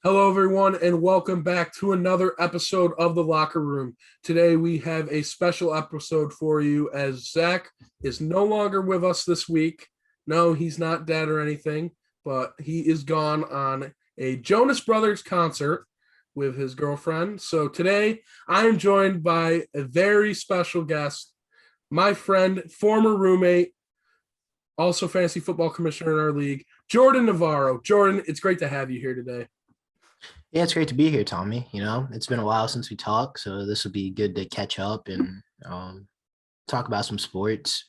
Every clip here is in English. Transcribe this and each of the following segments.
Hello, everyone, and welcome back to another episode of The Locker Room. Today, we have a special episode for you as Zach is no longer with us this week. No, he's not dead or anything, but he is gone on a Jonas Brothers concert with his girlfriend. So today, I am joined by a very special guest, my friend, former roommate, also fantasy football commissioner in our league, Jordan Navarro. Jordan, it's great to have you here today. Yeah, it's great to be here, Tommy. It's been a while since we talked, so this will be good to catch up and talk about some sports.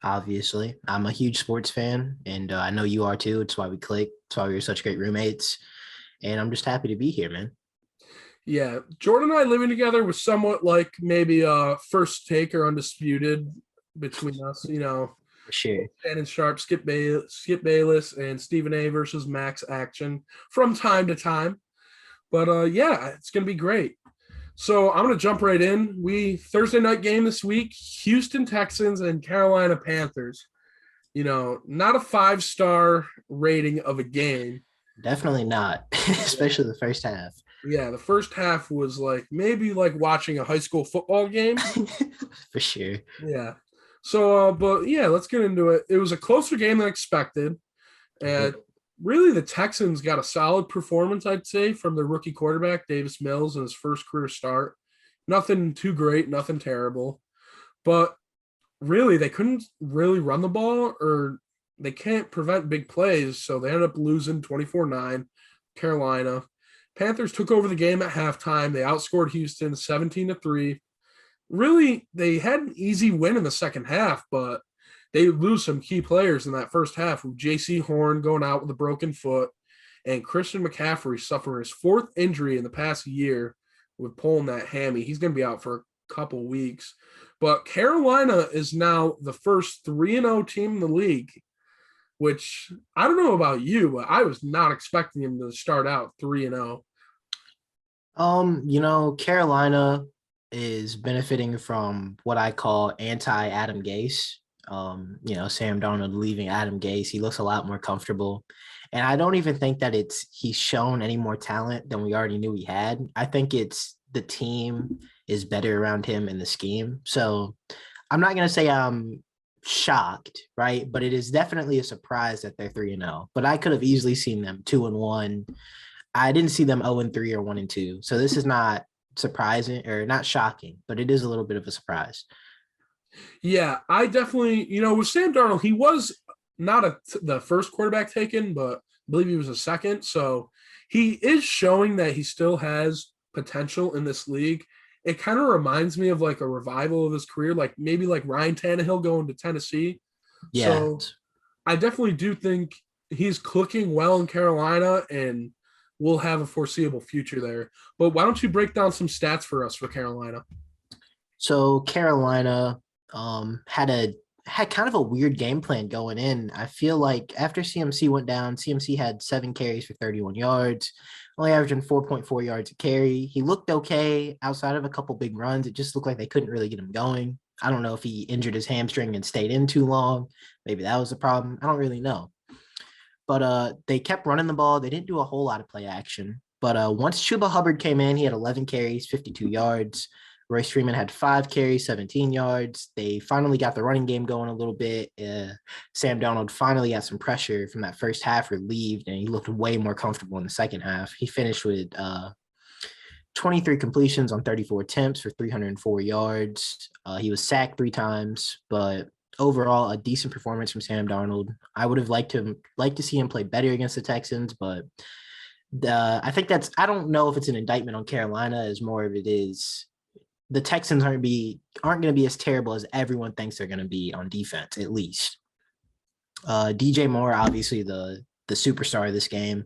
Obviously, I'm a huge sports fan, and I know you are too. It's why we click. It's why we were such great roommates, and I'm just happy to be here, man. Yeah, Jordan and I living together was somewhat like maybe a first take or undisputed between us. For sure. Shannon Sharp, Skip Bayless, and Stephen A. versus Max action from time to time. But yeah, it's gonna be great. So I'm gonna jump right in. Thursday night game this week: Houston Texans and Carolina Panthers. Not a 5-star rating of a game. Definitely not, especially the first half. Yeah, the first half was maybe like watching a high school football game. For sure. Yeah. So, but yeah, let's get into it. It was a closer game than expected. And really, the Texans got a solid performance, I'd say, from their rookie quarterback, Davis Mills, in his first career start. Nothing too great, nothing terrible. But really, they couldn't really run the ball, or they can't prevent big plays. So they ended up losing 24-9, Carolina. Panthers took over the game at halftime. They outscored Houston 17-3. Really, they had an easy win in the second half, but they lose some key players in that first half, with J.C. Horn going out with a broken foot and Christian McCaffrey suffering his fourth injury in the past year with pulling that hammy. He's going to be out for a couple weeks. But Carolina is now the first 3-0 team in the league, which I don't know about you, but I was not expecting them to start out 3-0. Carolina is benefiting from what I call anti-Adam Gase. Sam Darnold leaving Adam Gase, he looks a lot more comfortable. And I don't even think that he's shown any more talent than we already knew he had. I think it's the team is better around him in the scheme. So I'm not going to say I'm shocked, right? But it is definitely a surprise that they're 3-0. But I could have easily seen them 2-1. I didn't see them 0-3 or 1-2. So this is not surprising or not shocking, but it is a little bit of a surprise. Yeah, I definitely, with Sam Darnold, he was not the first quarterback taken, but I believe he was a second. So he is showing that he still has potential in this league. It kind of reminds me of like a revival of his career, like maybe like Ryan Tannehill going to Tennessee. Yeah. So I definitely do think he's clicking well in Carolina and will have a foreseeable future there. But why don't you break down some stats for us for Carolina? So Carolina had kind of a weird game plan going in. I feel like after CMC went down, CMC had 7 carries for 31 yards, only averaging 4.4 yards a carry. He looked okay outside of a couple big runs. It just looked like they couldn't really get him going. I don't know if he injured his hamstring and stayed in too long. Maybe that was the problem. I don't really know. But they kept running the ball. They didn't do a whole lot of play action. But once Chuba Hubbard came in, he had 11 carries, 52 yards. Royce Freeman had 5 carries, 17 yards. They finally got the running game going a little bit. Sam Darnold finally got some pressure from that first half relieved, and he looked way more comfortable in the second half. He finished with 23 completions on 34 attempts for 304 yards. He was sacked 3 times, but overall, a decent performance from Sam Darnold. I would have liked to see him play better against the Texans, but I think I don't know if it's an indictment on Carolina as more of it is the Texans aren't going to be as terrible as everyone thinks they're going to be on defense, at least. DJ Moore, obviously the superstar of this game,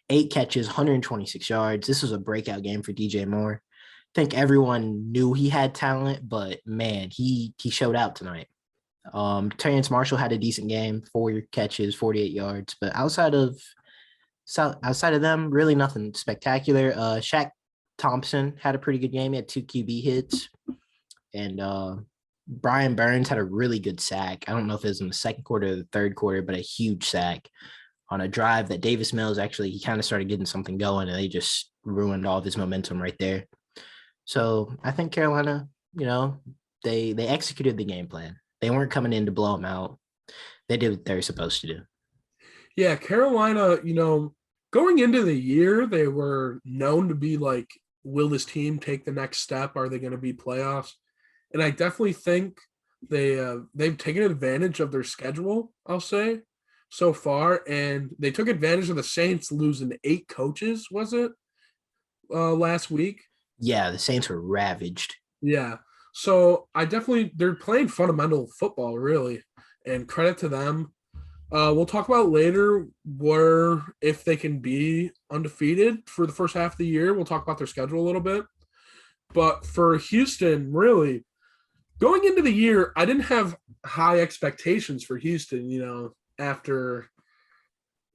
8 catches, 126 yards. This was a breakout game for DJ Moore. I think everyone knew he had talent, but man, he showed out tonight. Terrence Marshall had a decent game, 4 catches, 48 yards, but outside of them, really nothing spectacular. Shaq Thompson had a pretty good game. He had 2 QB hits, and Brian Burns had a really good sack. I don't know if it was in the second quarter or the third quarter, but a huge sack. on a drive that Davis Mills actually, he kind of started getting something going and they just ruined all of his momentum right there. So I think Carolina, they executed the game plan. They weren't coming in to blow them out. They did what they were supposed to do. Yeah, Carolina, going into the year, they were known to be like, will this team take the next step? Are they going to be playoffs? And I definitely think they've taken advantage of their schedule, I'll say, so far. And they took advantage of the Saints losing 8 coaches, was it, last week? Yeah, the Saints were ravaged. Yeah. So they're playing fundamental football, really, and credit to them. We'll talk about later if they can be undefeated for the first half of the year. We'll talk about their schedule a little bit. But for Houston, really, going into the year, I didn't have high expectations for Houston, after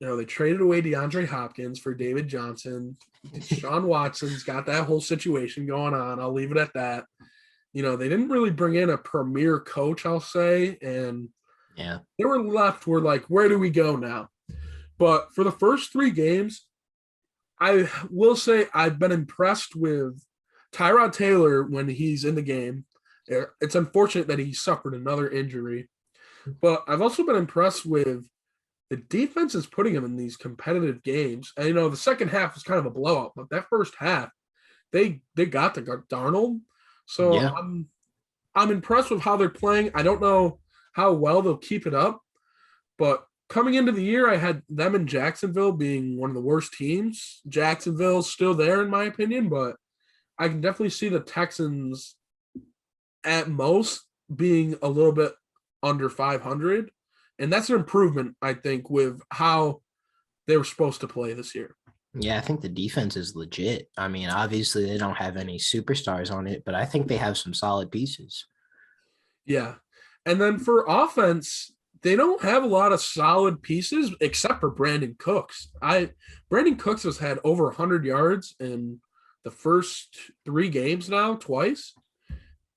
they traded away DeAndre Hopkins for David Johnson. Deshaun Watson's got that whole situation going on. I'll leave it at that. They didn't really bring in a premier coach, I'll say, and yeah, they were left. We're like, where do we go now? But for the first 3 games, I will say I've been impressed with Tyrod Taylor when he's in the game. It's unfortunate that he suffered another injury, but I've also been impressed with the defense is putting him in these competitive games. And, the second half was kind of a blowout, but that first half, they got to Darnold. So yeah. I'm impressed with how they're playing. I don't know how well they'll keep it up, but coming into the year, I had them in Jacksonville being one of the worst teams. Jacksonville's still there in my opinion, but I can definitely see the Texans at most being a little bit under 500. And that's an improvement, I think, with how they were supposed to play this year. Yeah, I think the defense is legit. I mean, obviously they don't have any superstars on it, but I think they have some solid pieces. Yeah. And then for offense, they don't have a lot of solid pieces except for Brandon Cooks. Brandon Cooks has had over 100 yards in the first 3 games now, twice.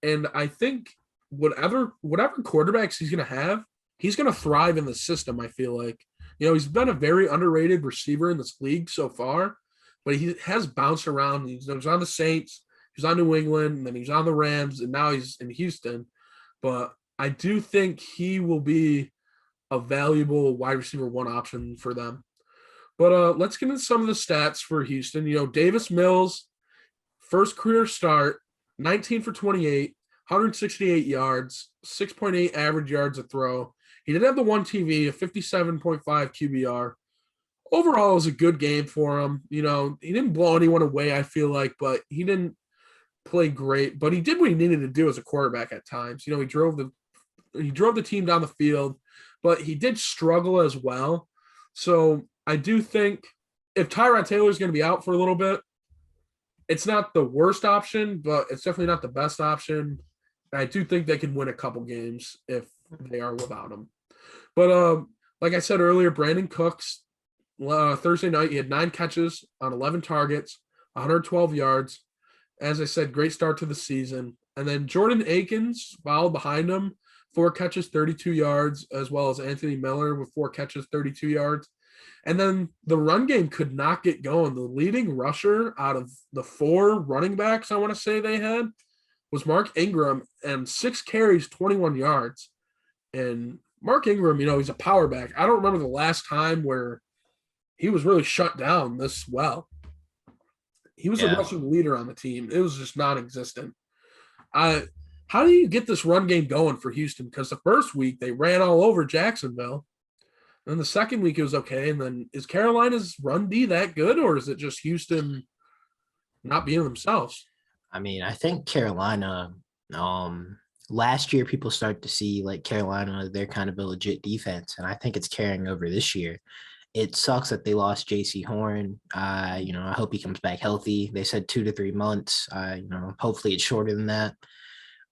And I think whatever quarterbacks he's going to have, he's going to thrive in the system, I feel like. He's been a very underrated receiver in this league so far, but he has bounced around. He was on the Saints, he was on New England, and then he was on the Rams, and now he's in Houston. But I do think he will be a valuable wide receiver 1 option for them. But let's get into some of the stats for Houston. Davis Mills, first career start, 19 for 28, 168 yards, 6.8 average yards a throw. He did have the 1 TV, a 57.5 QBR. Overall, it was a good game for him. He didn't blow anyone away, I feel like, but he didn't play great. But he did what he needed to do as a quarterback at times. He drove the team down the field, but he did struggle as well. So I do think if Tyrod Taylor is going to be out for a little bit, it's not the worst option, but it's definitely not the best option. I do think they can win a couple games if they are without him. But like I said earlier, Brandon Cooks, Thursday night, he had 9 catches on 11 targets, 112 yards. As I said, great start to the season. And then Jordan Akins followed behind him, 4 catches, 32 yards, as well as Anthony Miller with 4 catches, 32 yards. And then the run game could not get going. The leading rusher out of the 4 running backs, I want to say they had, was Mark Ingram, and 6 carries, 21 yards. And Mark Ingram, he's a power back. I don't remember the last time where he was really shut down this well. He was a rushing leader on the team. It was just non-existent. How do you get this run game going for Houston? Because the first week they ran all over Jacksonville. And the second week it was okay. And then is Carolina's run D that good, or is it just Houston not being themselves? I mean, I think Carolina, last year people start to see like Carolina, they're kind of a legit defense. And I think it's carrying over this year. It sucks that they lost J.C. Horn. I hope he comes back healthy. They said 2 to 3 months. Hopefully it's shorter than that.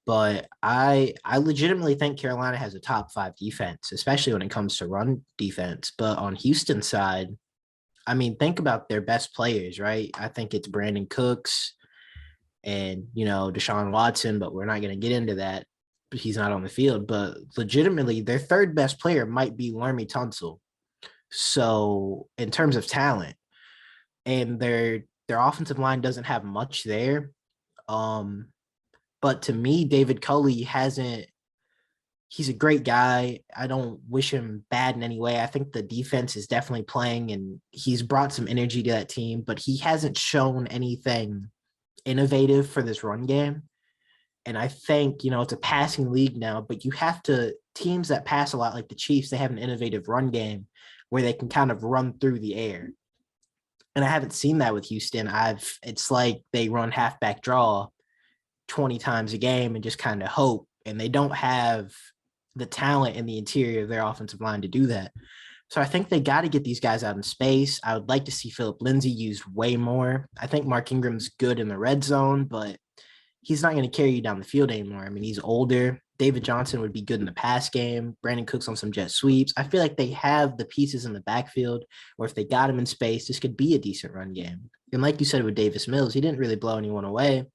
But I legitimately think Carolina has a top 5 defense, especially when it comes to run defense. But on Houston's side, I mean, think about their best players, right? I think it's Brandon Cooks and, Deshaun Watson, but we're not going to get into that. He's not on the field. But legitimately, their third best player might be Laremy Tunsil. So in terms of talent, and their offensive line doesn't have much there. Um, but to me, David Culley hasn't. He's a great guy. I don't wish him bad in any way. I think the defense is definitely playing, and he's brought some energy to that team. But he hasn't shown anything innovative for this run game. And I think, it's a passing league now, but you have to, teams that pass a lot, like the Chiefs, they have an innovative run game where they can kind of run through the air. And I haven't seen that with Houston. It's like they run halfback draw 20 times a game and just kind of hope. And they don't have the talent in the interior of their offensive line to do that. So I think they got to get these guys out in space. I would like to see Philip Lindsay used way more. I think Mark Ingram's good in the red zone, but he's not going to carry you down the field anymore. I mean, he's older. David Johnson would be good in the pass game. Brandon Cooks on some jet sweeps. I feel like they have the pieces in the backfield, or if they got him in space, this could be a decent run game. And like you said with Davis Mills, he didn't really blow anyone away,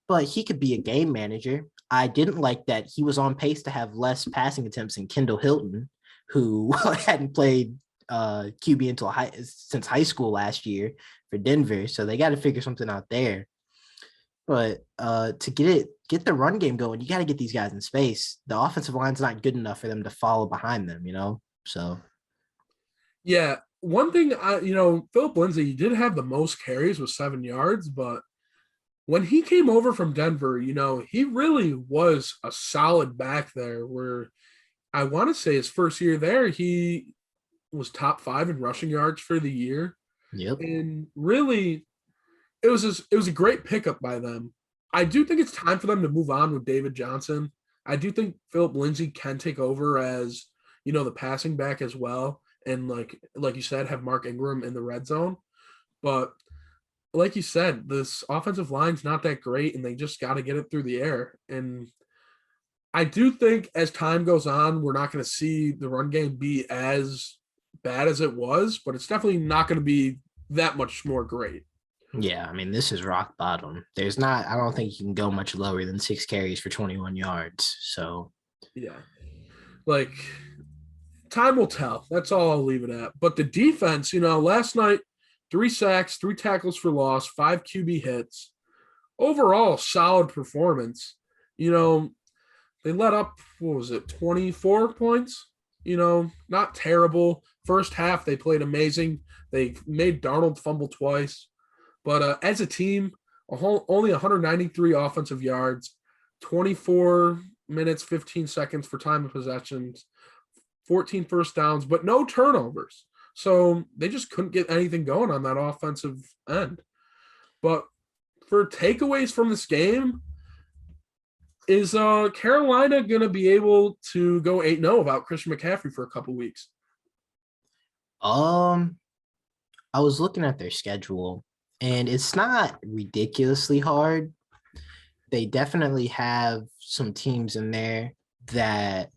but he could be a game manager. I didn't like that he was on pace to have less passing attempts than Kendall Hilton, who hadn't played QB since high school last year for Denver. So they got to figure something out there. But to get the run game going, you got to get these guys in space. The offensive line's not good enough for them to follow behind them, So Yeah, one thing, Philip Lindsay did have the most carries with 7 yards, but when he came over from Denver, he really was a solid back there. Where I want to say his first year there, he was top 5 in rushing yards for the year. Yep. And really, it was a great pickup by them. I do think it's time for them to move on with David Johnson. I do think Philip Lindsay can take over as, the passing back as well. And like you said, have Mark Ingram in the red zone. But like you said, this offensive line's not that great, and they just got to get it through the air. And I do think as time goes on, we're not going to see the run game be as bad as it was, but it's definitely not going to be that much more great. Yeah, I mean, this is rock bottom. I don't think you can go much lower than 6 carries for 21 yards. So, yeah, like time will tell. That's all I'll leave it at. But the defense, last night, 3 sacks, 3 tackles for loss, 5 QB hits. Overall, solid performance. They let up, 24 points? Not terrible. First half, they played amazing. They made Darnold fumble twice. But as a team, only 193 offensive yards, 24 minutes, 15 seconds for time of possessions, 14 first downs, but no turnovers. So they just couldn't get anything going on that offensive end. But for takeaways from this game, is Carolina going to be able to go 8-0 without Christian McCaffrey for a couple weeks? I was looking at their schedule, and it's not ridiculously hard. They definitely have some teams in there that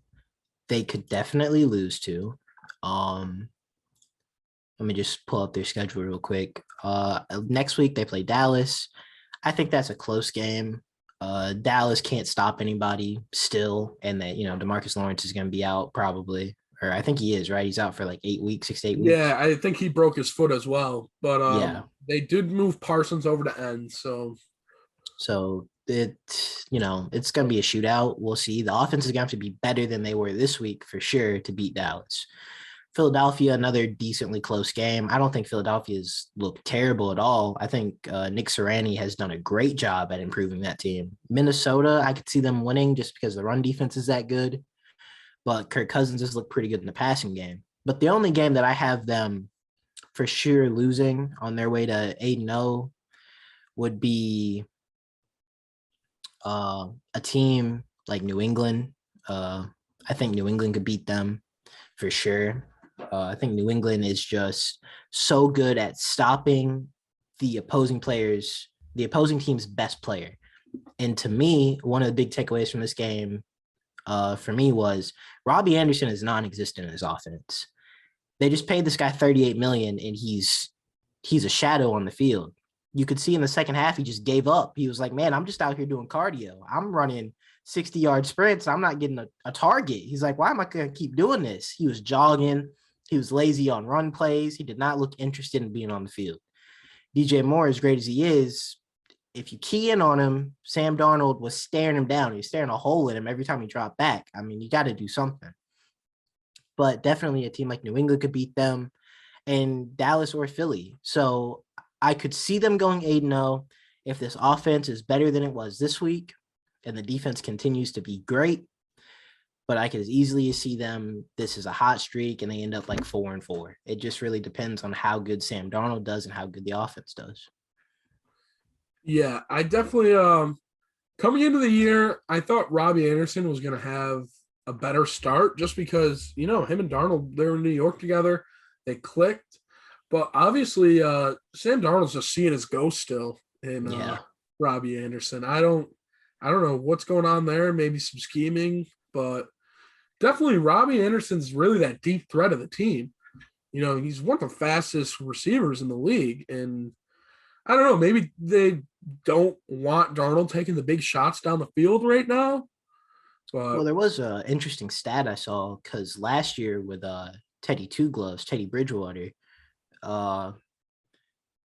they could definitely lose to. Let me just pull up their schedule real quick. Next week they play Dallas. I think that's a close game. Dallas can't stop anybody still, and that DeMarcus Lawrence is going to be out probably, or I think he is, right? He's out for like 8 weeks, 6 to 8 weeks. Yeah, I think he broke his foot as well. But yeah, they did move Parsons over to end, so it's going to be a shootout. We'll see. The offense is going to have to be better than they were this week for sure to beat Dallas. Philadelphia, another decently close game. I don't think Philadelphia's looked terrible at all. I think Nick Sirianni has done a great job at improving that team. Minnesota, I could see them winning just because the run defense is that good. But Kirk Cousins has looked pretty good in the passing game. But the only game that I have them for sure losing on their way to 8-0 would be a team like New England. I think New England could beat them for sure. I think New England is just so good at stopping the opposing team's best player. And to me, one of the big takeaways from this game for me was Robbie Anderson is non-existent in his offense. They just paid this guy $38 million, and he's a shadow on the field. You could see in the second half, he just gave up. He was like, man, I'm just out here doing cardio. I'm running 60-yard sprints. I'm not getting a target. He's like, why am I going to keep doing this? He was jogging. He was lazy on run plays. He did not look interested in being on the field. DJ Moore, as great as he is, if you key in on him, Sam Darnold was staring him down. He was staring a hole in him every time he dropped back. I mean, you got to do something. But definitely a team like New England could beat them, and Dallas or Philly. So I could see them going 8-0 if this offense is better than it was this week and the defense continues to be great. But I could as easily see them, this is a hot streak, and they end up like 4-4. It just really depends on how good Sam Darnold does and how good the offense does. Yeah, I definitely coming into the year, I thought Robbie Anderson was going to have a better start just because, him and Darnold, they were in New York together. They clicked. But obviously, Sam Darnold's just seeing his ghost still in Robbie Anderson. I don't know what's going on there, maybe some scheming, but definitely Robbie Anderson's really that deep threat of the team. He's one of the fastest receivers in the league. And I don't know, maybe they don't want Darnold taking the big shots down the field right now. But, well, there was an interesting stat I saw because last year with Teddy Bridgewater,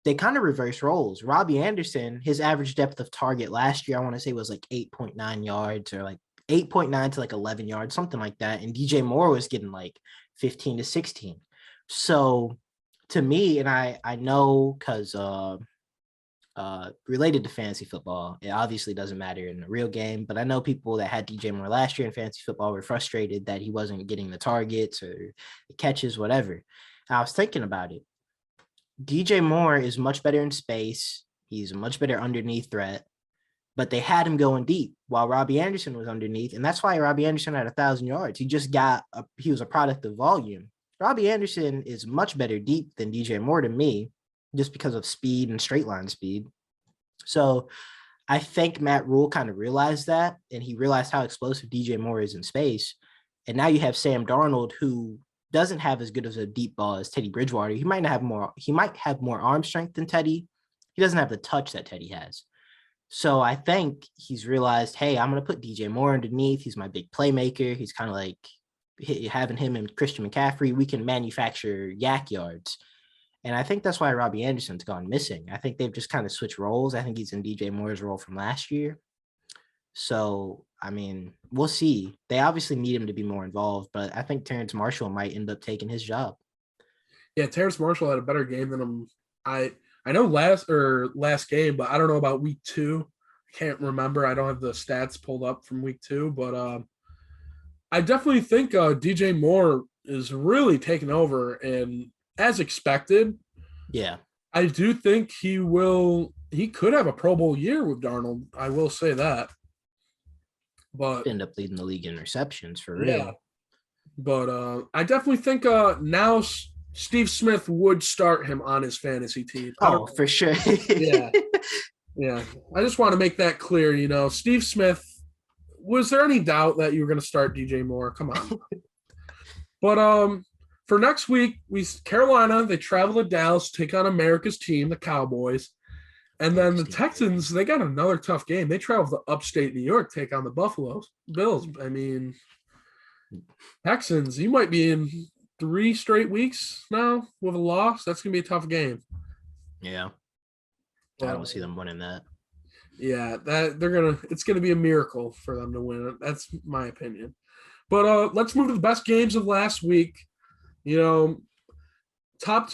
they kind of reverse roles. Robbie Anderson, his average depth of target last year, I want to say was like 8.9 yards or like 8.9 to like 11 yards, something like that. And DJ Moore was getting like 15 to 16. So to me, and I know because related to fantasy football, it obviously doesn't matter in the real game, but I know people that had DJ Moore last year in fantasy football were frustrated that he wasn't getting the targets or the catches, whatever. And I was thinking about it. DJ Moore is much better in space. He's a much better underneath threat, but they had him going deep while Robbie Anderson was underneath. And that's why Robbie Anderson had 1,000 yards. He was a product of volume. Robbie Anderson is much better deep than DJ Moore to me, just because of speed and straight line speed. So I think Matt Rule kind of realized that, and he realized how explosive DJ Moore is in space. And now you have Sam Darnold, who doesn't have as good of a deep ball as Teddy Bridgewater. He might have more arm strength than Teddy. He doesn't have the touch that Teddy has. So I think he's realized, hey, I'm going to put DJ Moore underneath. He's my big playmaker. He's kind of like having him and Christian McCaffrey. We can manufacture yak yards. And I think that's why Robbie Anderson's gone missing. I think they've just kind of switched roles. I think he's in DJ Moore's role from last year. So, I mean, we'll see. They obviously need him to be more involved, but I think Terrence Marshall might end up taking his job. Yeah, Terrence Marshall had a better game than him. I know last game, but I don't know about week 2. I can't remember. I don't have the stats pulled up from week 2, but I definitely think DJ Moore is really taking over, and as expected. Yeah. I do think he could have a Pro Bowl year with Darnold. I will say that. But end up leading the league in receptions for real. Yeah. But I definitely think now Steve Smith would start him on his fantasy team. Oh, for sure. Yeah. Yeah. I just want to make that clear. Steve Smith, was there any doubt that you were going to start DJ Moore? Come on. But for next week, Carolina, they travel to Dallas, take on America's team, the Cowboys. And then the Texans, they got another tough game. They travel to upstate New York, take on the Buffalo Bills. I mean, Texans, you might be in 3 straight weeks now with a loss. That's going to be a tough game. Yeah. I don't see them winning that. Yeah, it's going to be a miracle for them to win it. That's my opinion. But let's move to the best games of last week. Top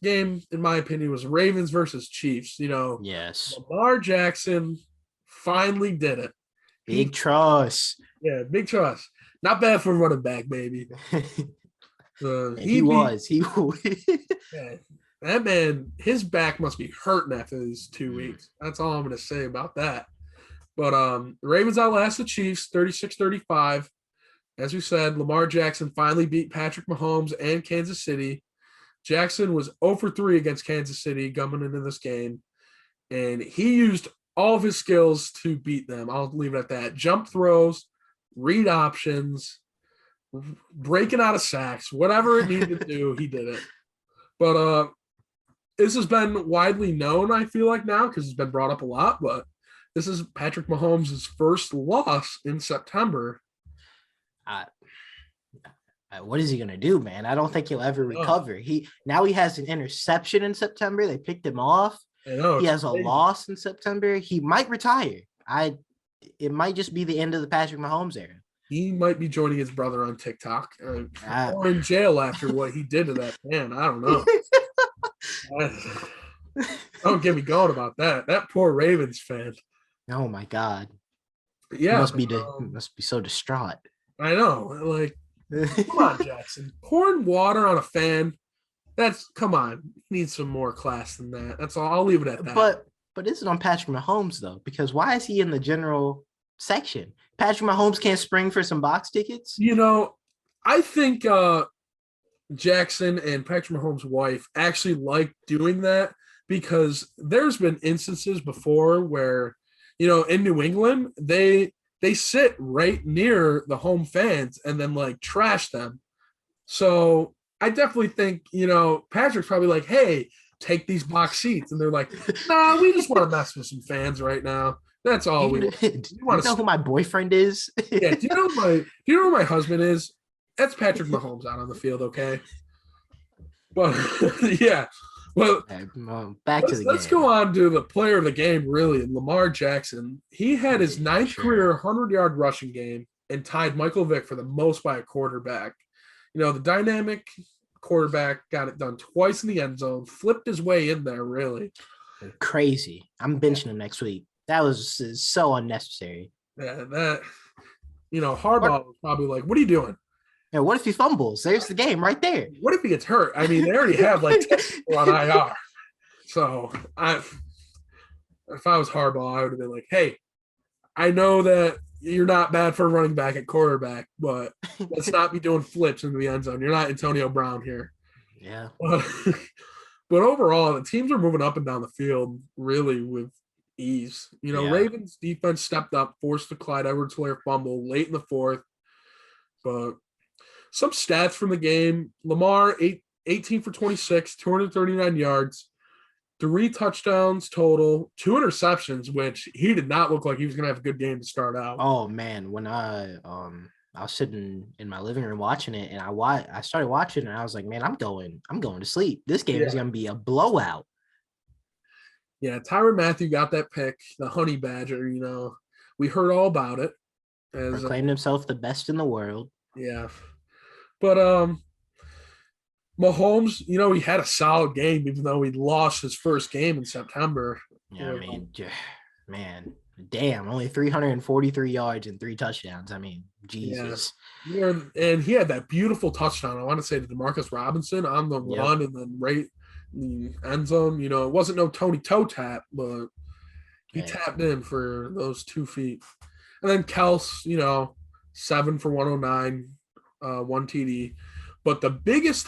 game, in my opinion, was Ravens versus Chiefs. Yes. Lamar Jackson finally did it. Big trust. Yeah, big trust. Not bad for running back, baby. He was. Yeah, that man, his back must be hurting after these 2 weeks. That's all I'm going to say about that. But the Ravens outlast the Chiefs 36-35. As we said, Lamar Jackson finally beat Patrick Mahomes and Kansas City. Jackson was 0 for 3 against Kansas City coming into this game, and he used all of his skills to beat them. I'll leave it at that. Jump throws, read options, breaking out of sacks, whatever it needed to do, he did it. But this has been widely known, I feel like now, because it's been brought up a lot, but this is Patrick Mahomes' first loss in September. I What is he gonna do, man? I don't think he'll ever recover. He has an interception in September. They picked him off. I know, he has a loss in September. He might retire. It might just be the end of the Patrick Mahomes era. He might be joining his brother on TikTok or in jail after what he did to that man. I don't know. Don't get me going about that. That poor Ravens fan. Oh my God. Yeah. He must be so distraught. I know. Like, come on, Jackson. Pouring water on a fan. Come on. He needs some more class than that. That's all. I'll leave it at that. But it's on Patrick Mahomes, though, because why is he in the general section? Patrick Mahomes can't spring for some box tickets? I think Jackson and Patrick Mahomes' wife actually like doing that because there's been instances before where, in New England, they sit right near the home fans and then like trash them. So I definitely think, Patrick's probably like, hey, take these box seats. And they're like, nah, we just want to mess with some fans right now. That's all we want. Do you know who my boyfriend is? Yeah. Do you know who my husband is? That's Patrick Mahomes out on the field. Okay. But yeah. Well, back to the game. Let's go on to the player of the game, really. Lamar Jackson. He had his ninth career 100-yard rushing game and tied Michael Vick for the most by a quarterback. The dynamic quarterback got it done twice in the end zone, flipped his way in there, really. Crazy. I'm benching him next week. That was so unnecessary. Yeah, Harbaugh was probably like, what are you doing? Yeah, what if he fumbles? There's the game right there. What if he gets hurt? I mean, they already have like 10 people on IR. So if I was Harbaugh, I would have been like, hey, I know that you're not bad for a running back at quarterback, but let's not be doing flips into the end zone. You're not Antonio Brown here. Yeah. But overall, the teams are moving up and down the field really with ease. Ravens defense stepped up, forced the Clyde Edwards-Helaire fumble late in the fourth. But some stats from the game: Lamar 18 for 26, 239 yards, 3 touchdowns total, 2 interceptions, which he did not look like he was going to have a good game to start out. Oh man, when I was sitting in my living room watching it, and I started watching, and I was like, man, I'm going to sleep. This game is going to be a blowout. Yeah, Tyrann Mathieu got that pick, the Honey Badger. We heard all about it. Proclaimed himself the best in the world. Yeah. But Mahomes, he had a solid game, even though he lost his first game in September. Yeah, I mean, man, damn, only 343 yards and 3 touchdowns. I mean, Jesus. Yeah. And he had that beautiful touchdown, I want to say, to DeMarcus Robinson on the run and then right in the end zone. It wasn't no Tony toe tap, but he tapped in for those 2 feet. And then Kels, 7 for 109. 1 TD. But the biggest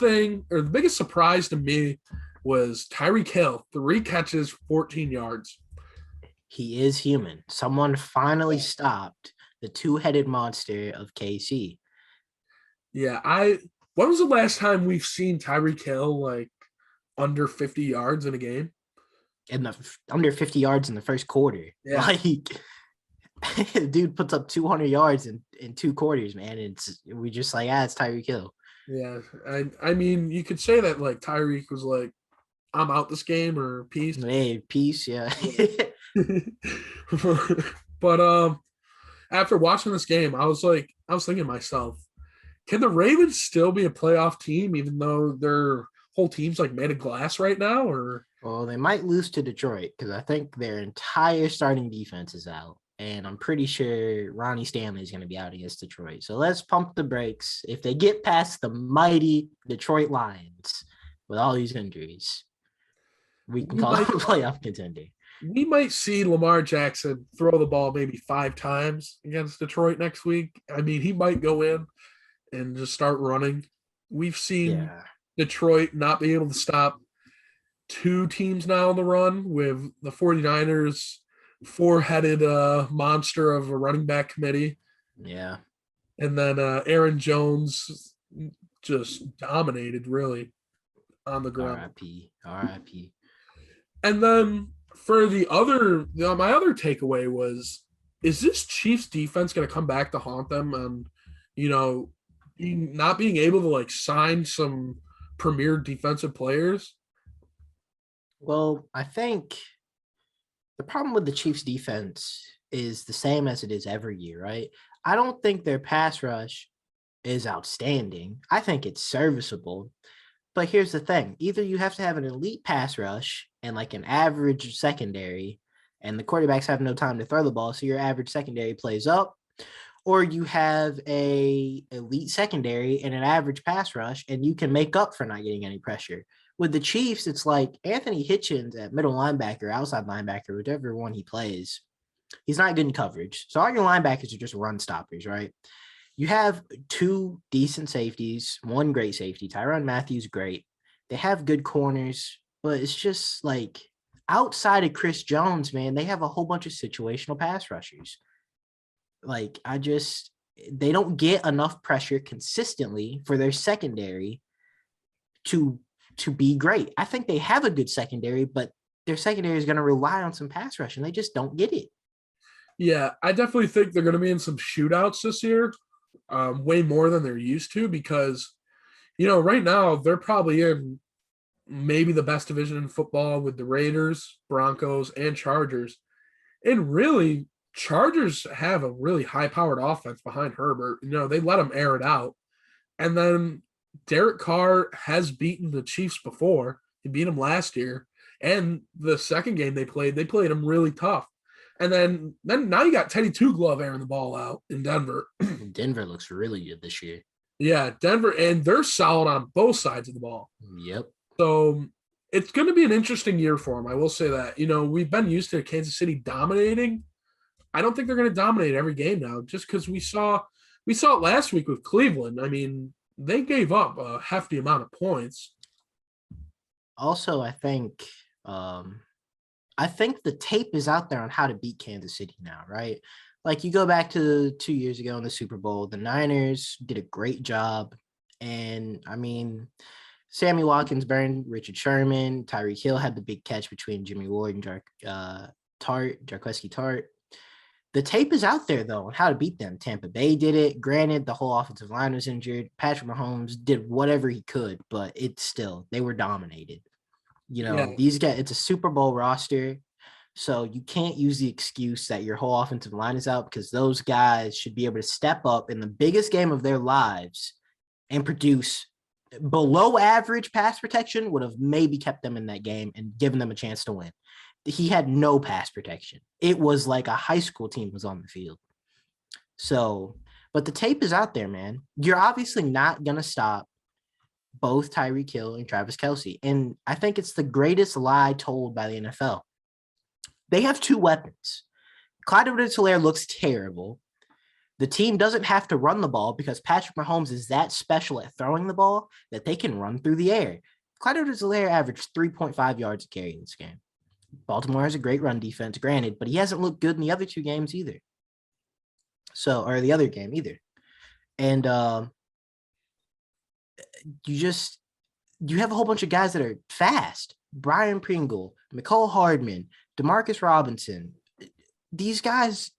surprise to me was Tyreek Hill, 3 catches, 14 yards. He is human. Someone finally stopped the 2-headed monster of KC. Yeah, when was the last time we've seen Tyreek Hill like under 50 yards in a game? Under 50 yards in the first quarter. Yeah. Like, dude puts up 200 yards in 2 quarters, man. We just like, it's Tyreek Hill. Yeah, I mean, you could say that like Tyreek was like, I'm out this game, or peace. Hey, peace, yeah. But after watching this game, I was thinking to myself, can the Ravens still be a playoff team even though their whole team's like made of glass right now? Or well, they might lose to Detroit because I think their entire starting defense is out. And I'm pretty sure Ronnie Stanley is going to be out against Detroit. So let's pump the brakes. If they get past the mighty Detroit Lions with all these injuries, we can call it a playoff contender. We might see Lamar Jackson throw the ball maybe 5 times against Detroit next week. I mean, he might go in and just start running. We've seen Detroit not be able to stop 2 teams now on the run with the 49ers 4-headed monster of a running back committee. Yeah. And then Aaron Jones just dominated really on the ground. RIP. And then for my other takeaway was, is this Chiefs defense going to come back to haunt them and, not being able to like sign some premier defensive players. Well, I think the problem with the Chiefs defense is the same as it is every year, right? I don't think their pass rush is outstanding. I think it's serviceable. But here's the thing. Either you have to have an elite pass rush and like an average secondary, and the quarterbacks have no time to throw the ball, so your average secondary plays up, or you have a elite secondary and an average pass rush, and you can make up for not getting any pressure. With the Chiefs, it's like Anthony Hitchens at middle linebacker, outside linebacker, whichever one he plays. He's not good in coverage. So all your linebackers are just run stoppers, right? You have two decent safeties, one great safety. Tyrann Mathieu, great. They have good corners, but it's just like outside of Chris Jones, man, they have a whole bunch of situational pass rushers. Like, they don't get enough pressure consistently for their secondary to be great. I think they have a good secondary, but their secondary is going to rely on some pass rush, and they just don't get it. Yeah, I definitely think they're going to be in some shootouts this year, way more than they're used to, because, right now they're probably in maybe the best division in football with the Raiders, Broncos, and Chargers. And really, Chargers have a really high-powered offense behind Herbert. They let him air it out. And then Derek Carr has beaten the Chiefs before. He beat them last year. And the second game they played him really tough. And then now you got Teddy Two Glove airing the ball out in Denver. Denver looks really good this year. Yeah, Denver, and they're solid on both sides of the ball. Yep. So it's going to be an interesting year for them. I will say that. We've been used to Kansas City dominating. I don't think they're going to dominate every game now, just because we saw it last week with Cleveland. I mean, they gave up a hefty amount of points. Also, I think the tape is out there on how to beat Kansas City now, right? Like, you go back to 2 years ago in the Super Bowl, the Niners did a great job. And I mean, Sammy Watkins burned Richard Sherman. Tyreek Hill had the big catch between Jimmy Ward and Jarqueski Tart. The tape is out there, though, on how to beat them. Tampa Bay did it. Granted, the whole offensive line was injured. Patrick Mahomes did whatever he could, but they were dominated. These guys, it's a Super Bowl roster, so you can't use the excuse that your whole offensive line is out, because those guys should be able to step up in the biggest game of their lives and produce. Below average pass protection would have maybe kept them in that game and given them a chance to win. He had no pass protection. It was like a high school team was on the field. So, but the tape is out there, man. You're obviously not going to stop both Tyreek Hill and Travis Kelce. And I think it's the greatest lie told by the NFL. They have two weapons. Clyde Edwards-Helaire looks terrible. The team doesn't have to run the ball because Patrick Mahomes is that special at throwing the ball that they can run through the air. Clyde Edwards-Helaire averaged 3.5 yards a carry in this game. Baltimore has a great run defense, granted, but he hasn't looked good in the other two games either. Or the other game either. And you have a whole bunch of guys that are fast. Brian Pringle, Mecole Hardman, Demarcus Robinson. These guys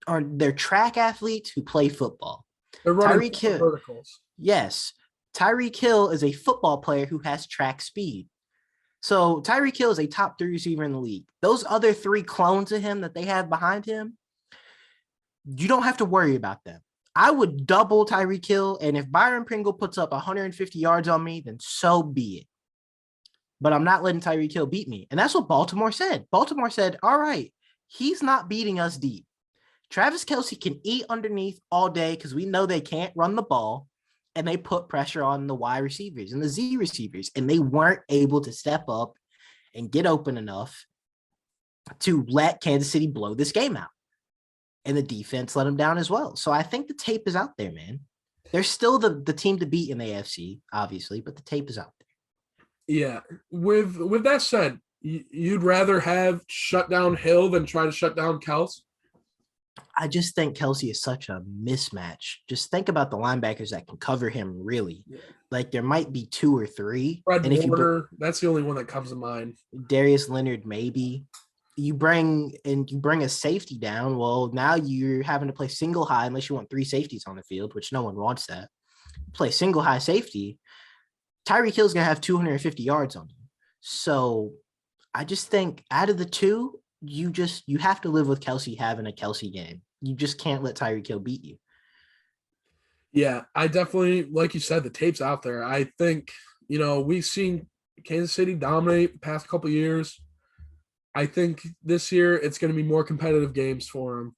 they're track athletes who play football. They're running Tyreek Hill. verticals. Yes. Tyreek Hill is a football player who has track speed. So Tyreek Hill is a top 3 receiver in the league. Those other 3 clones of him that they have behind him, you don't have to worry about them. I would double Tyreek Hill, and if Byron Pringle puts up 150 yards on me, then so be it. But I'm not letting Tyreek Hill beat me. And that's what Baltimore said. Baltimore said, all right, he's not beating us deep. Travis Kelce can eat underneath all day because we know they can't run the ball. And they put pressure on the Y receivers and the Z receivers, and they weren't able to step up and get open enough to let Kansas City blow this game out. And the defense let them down as well. So I think the tape is out there, man. They're still the team to beat in the AFC, obviously, but the tape is out there. Yeah. With that said, you'd rather have shut down Hill than try to shut down Kels? I just think Kelce is such a mismatch. Just think about the linebackers that can cover him, really. Yeah. Like, there might be 2 or 3. Fred Warner, that's the only one that comes to mind. Darius Leonard, maybe. You bring a safety down. Well, now you're having to play single high unless you want 3 safeties on the field, which no one wants that. play single high safety, Tyreek Hill's going to have 250 yards on you. So I just think out of the two, you have to live with Kelsey having a Kelsey game. You just can't let Tyreek Hill beat you. Yeah, I definitely, like you said, the tape's out there. I think, we've seen Kansas City dominate the past couple of years. I think this year it's going to be more competitive games for them.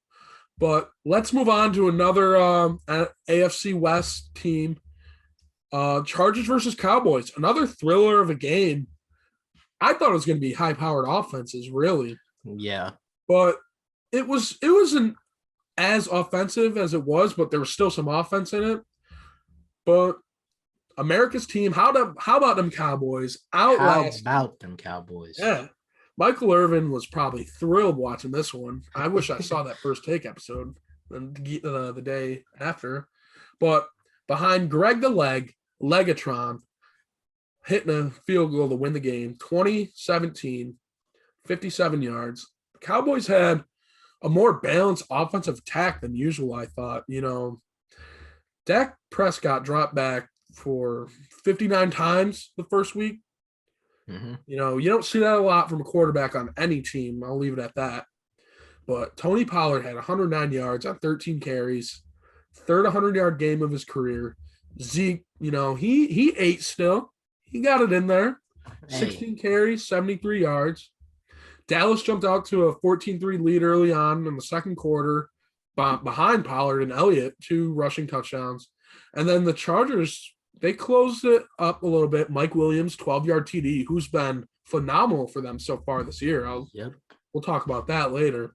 But let's move on to another AFC West team. Chargers versus Cowboys. Another thriller of a game. I thought it was going to be high-powered offenses, really. Yeah. But it wasn't as offensive as it was, but there was still some offense in it. But America's team, how about them Cowboys? How about them Cowboys? Yeah. Michael Irvin was probably thrilled watching this one. I wish I saw that First Take episode the day after. But behind Greg the Legatron, hitting a field goal to win the game, 20-17, 57 yards. The Cowboys had a more balanced offensive attack than usual, I thought. Dak Prescott dropped back for 59 times the first week. Mm-hmm. You don't see that a lot from a quarterback on any team. I'll leave it at that. But Tony Pollard had 109 yards on 13 carries, third 100-yard game of his career. Zeke, he ate still. He got it in there. 16 carries, 73 yards. Dallas jumped out to a 14-3 lead early on in the second quarter behind Pollard and Elliott, 2 rushing touchdowns. And then the Chargers, they closed it up a little bit. Mike Williams, 12-yard TD, who's been phenomenal for them so far this year. We'll talk about that later.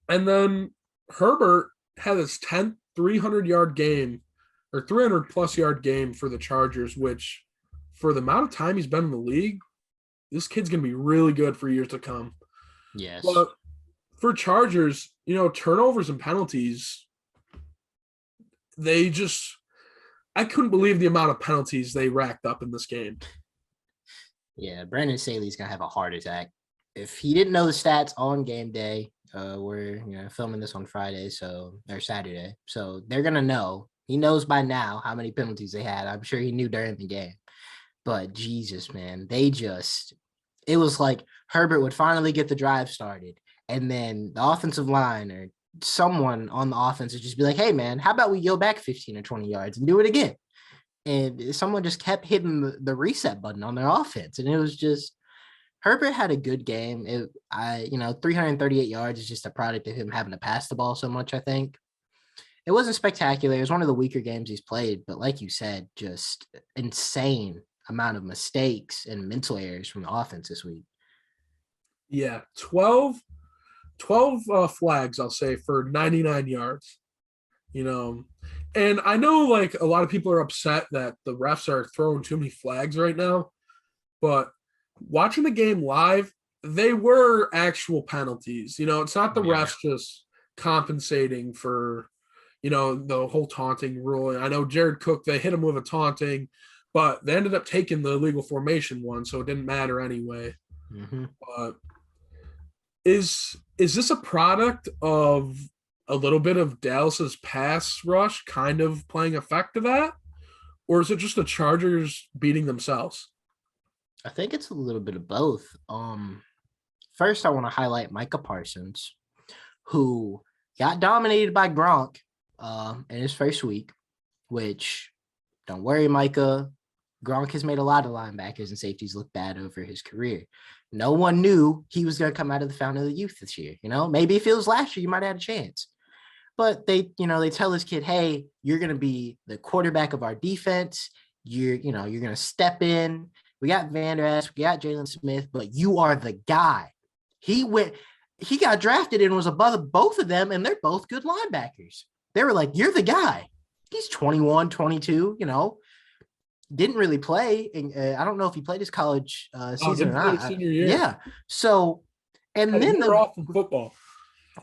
And then Herbert had his 10th 300-yard game or 300-plus yard game for the Chargers, which for the amount of time he's been in the league, this kid's going to be really good for years to come. Yes. But for Chargers, turnovers and penalties, I couldn't believe the amount of penalties they racked up in this game. Yeah, Brandon Staley's going to have a heart attack. If he didn't know the stats on game day, we're filming this on Friday, or Saturday, so they're going to know. He knows by now how many penalties they had. I'm sure he knew during the game. But Jesus, man, it was like Herbert would finally get the drive started, and then the offensive line or someone on the offense would just be like, hey, man, how about we go back 15 or 20 yards and do it again? And someone just kept hitting the reset button on their offense. And it was just, Herbert had a good game. 338 yards is just a product of him having to pass the ball so much, I think. It wasn't spectacular. It was one of the weaker games he's played. But like you said, just insane amount of mistakes and mental errors from the offense this week. Yeah, 12 flags, I'll say, for 99 yards. And I know like a lot of people are upset that the refs are throwing too many flags right now, but watching the game live, they were actual penalties. It's not the refs just compensating for, the whole taunting rule. I know Jared Cook, they hit him with a taunting, but they ended up taking the illegal formation one, so it didn't matter anyway. Mm-hmm. But is this a product of a little bit of Dallas's pass rush kind of playing effect to that? Or is it just the Chargers beating themselves? I think it's a little bit of both. First, I want to highlight Micah Parsons, who got dominated by Gronk in his first week, which, don't worry, Micah, Gronk has made a lot of linebackers and safeties look bad over his career. No one knew he was going to come out of the fountain of the youth this year. Maybe if it was last year, you might have had a chance. But they tell this kid, hey, you're going to be the quarterback of our defense. You're going to step in. We got Van Der Esch, we got Jalen Smith, but you are the guy. He got drafted and was above both of them, and they're both good linebackers. They were like, you're the guy. He's 21, 22, didn't really play. I don't know if he played his college season or not. Senior year. Yeah. So, and then they're off from football.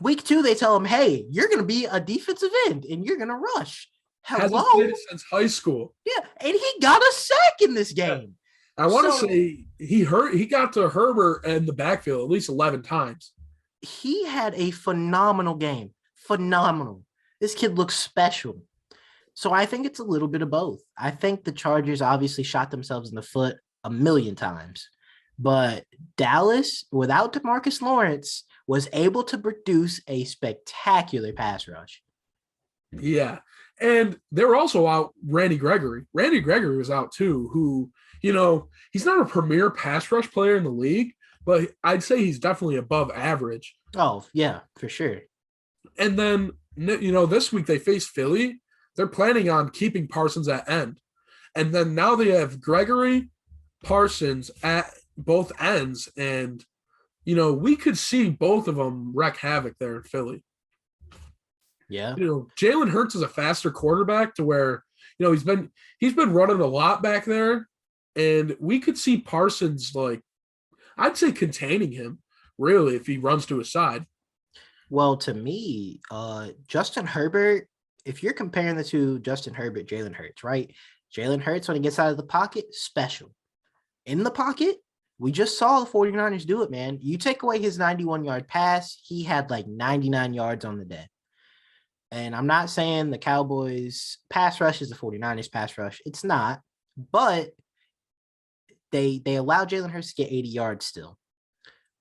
Week 2, they tell him, hey, you're going to be a defensive end and you're going to rush. Hello? Hasn't played since high school. Yeah. And he got a sack in this game. I want to say he got to Herbert in the backfield at least 11 times. He had a phenomenal game. Phenomenal. This kid looks special. So I think it's a little bit of both. I think the Chargers obviously shot themselves in the foot a million times, but Dallas, without DeMarcus Lawrence, was able to produce a spectacular pass rush. Yeah. And they were also out Randy Gregory. Randy Gregory was out too, who, he's not a premier pass rush player in the league, but I'd say he's definitely above average. Oh, yeah, for sure. And then, this week they face Philly. They're planning on keeping Parsons at end. And then now they have Gregory, Parsons at both ends. And, we could see both of them wreak havoc there in Philly. Yeah. Jalen Hurts is a faster quarterback to where, he's been running a lot back there. And we could see Parsons, I'd say containing him, really, if he runs to his side. Well, to me, Justin Herbert, if you're comparing the two, Justin Herbert, Jalen Hurts, right? Jalen Hurts, when he gets out of the pocket, special. In the pocket, we just saw the 49ers do it, man. You take away his 91-yard pass, he had 99 yards on the day. And I'm not saying the Cowboys pass rush is the 49ers pass rush. It's not. But they allow Jalen Hurts to get 80 yards still.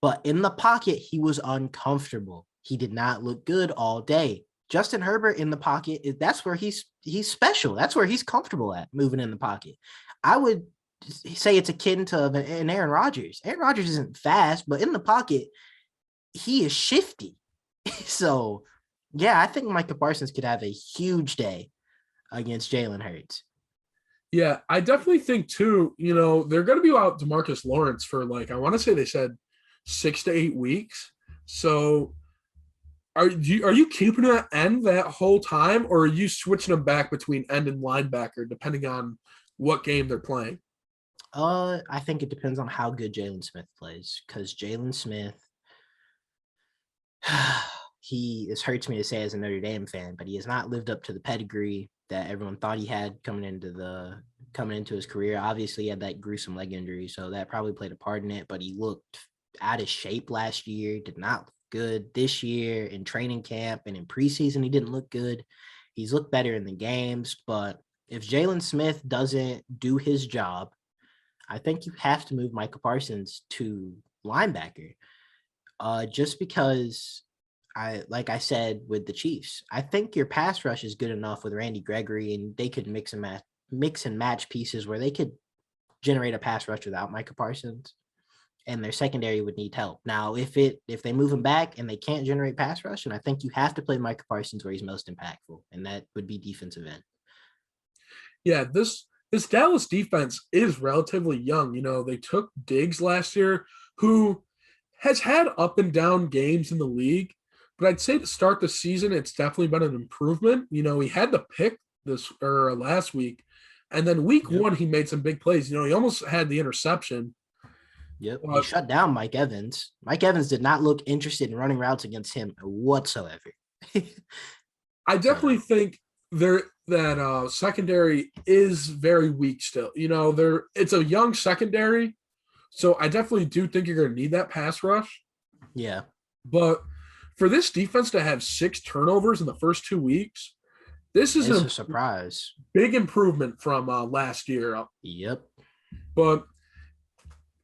But in the pocket, he was uncomfortable. He did not look good all day. Justin Herbert in the pocket, that's where he's special. That's where he's comfortable at, moving in the pocket. I would say it's akin to an Aaron Rodgers. Aaron Rodgers isn't fast, but in the pocket, he is shifty. So, yeah, I think Micah Parsons could have a huge day against Jalen Hurts. Yeah, I definitely think, too, they're going to be out DeMarcus Lawrence for, I want to say they said 6 to 8 weeks. So are you keeping him at end that whole time, or are you switching him back between end and linebacker depending on what game they're playing? I think it depends on how good Jalen Smith plays, because Jalen Smith, it hurts me to say as a Notre Dame fan, but he has not lived up to the pedigree that everyone thought he had coming into his career. Obviously, he had that gruesome leg injury, so that probably played a part in it, but he looked out of shape last year, did not look good this year in training camp, and in preseason, he didn't look good. He's looked better in the games, but if Jalen Smith doesn't do his job, I think you have to move Micah Parsons to linebacker. Just because, like I said with the Chiefs, I think your pass rush is good enough with Randy Gregory, and they could mix and match pieces where they could generate a pass rush without Micah Parsons, and their secondary would need help. Now, if they move him back and they can't generate pass rush, and I think you have to play Micah Parsons where he's most impactful, and that would be defensive end. Yeah, this Dallas defense is relatively young. They took Diggs last year, who has had up and down games in the league, but I'd say to start the season, it's definitely been an improvement. He had the pick last week, and then week one, he made some big plays. He almost had the interception. Yep, he shut down Mike Evans. Mike Evans did not look interested in running routes against him whatsoever. I definitely think that secondary is very weak still. It's a young secondary, so I definitely do think you're going to need that pass rush. Yeah. But for this defense to have 6 turnovers in the first 2 weeks, this is a surprise. Big improvement from last year. Yep. But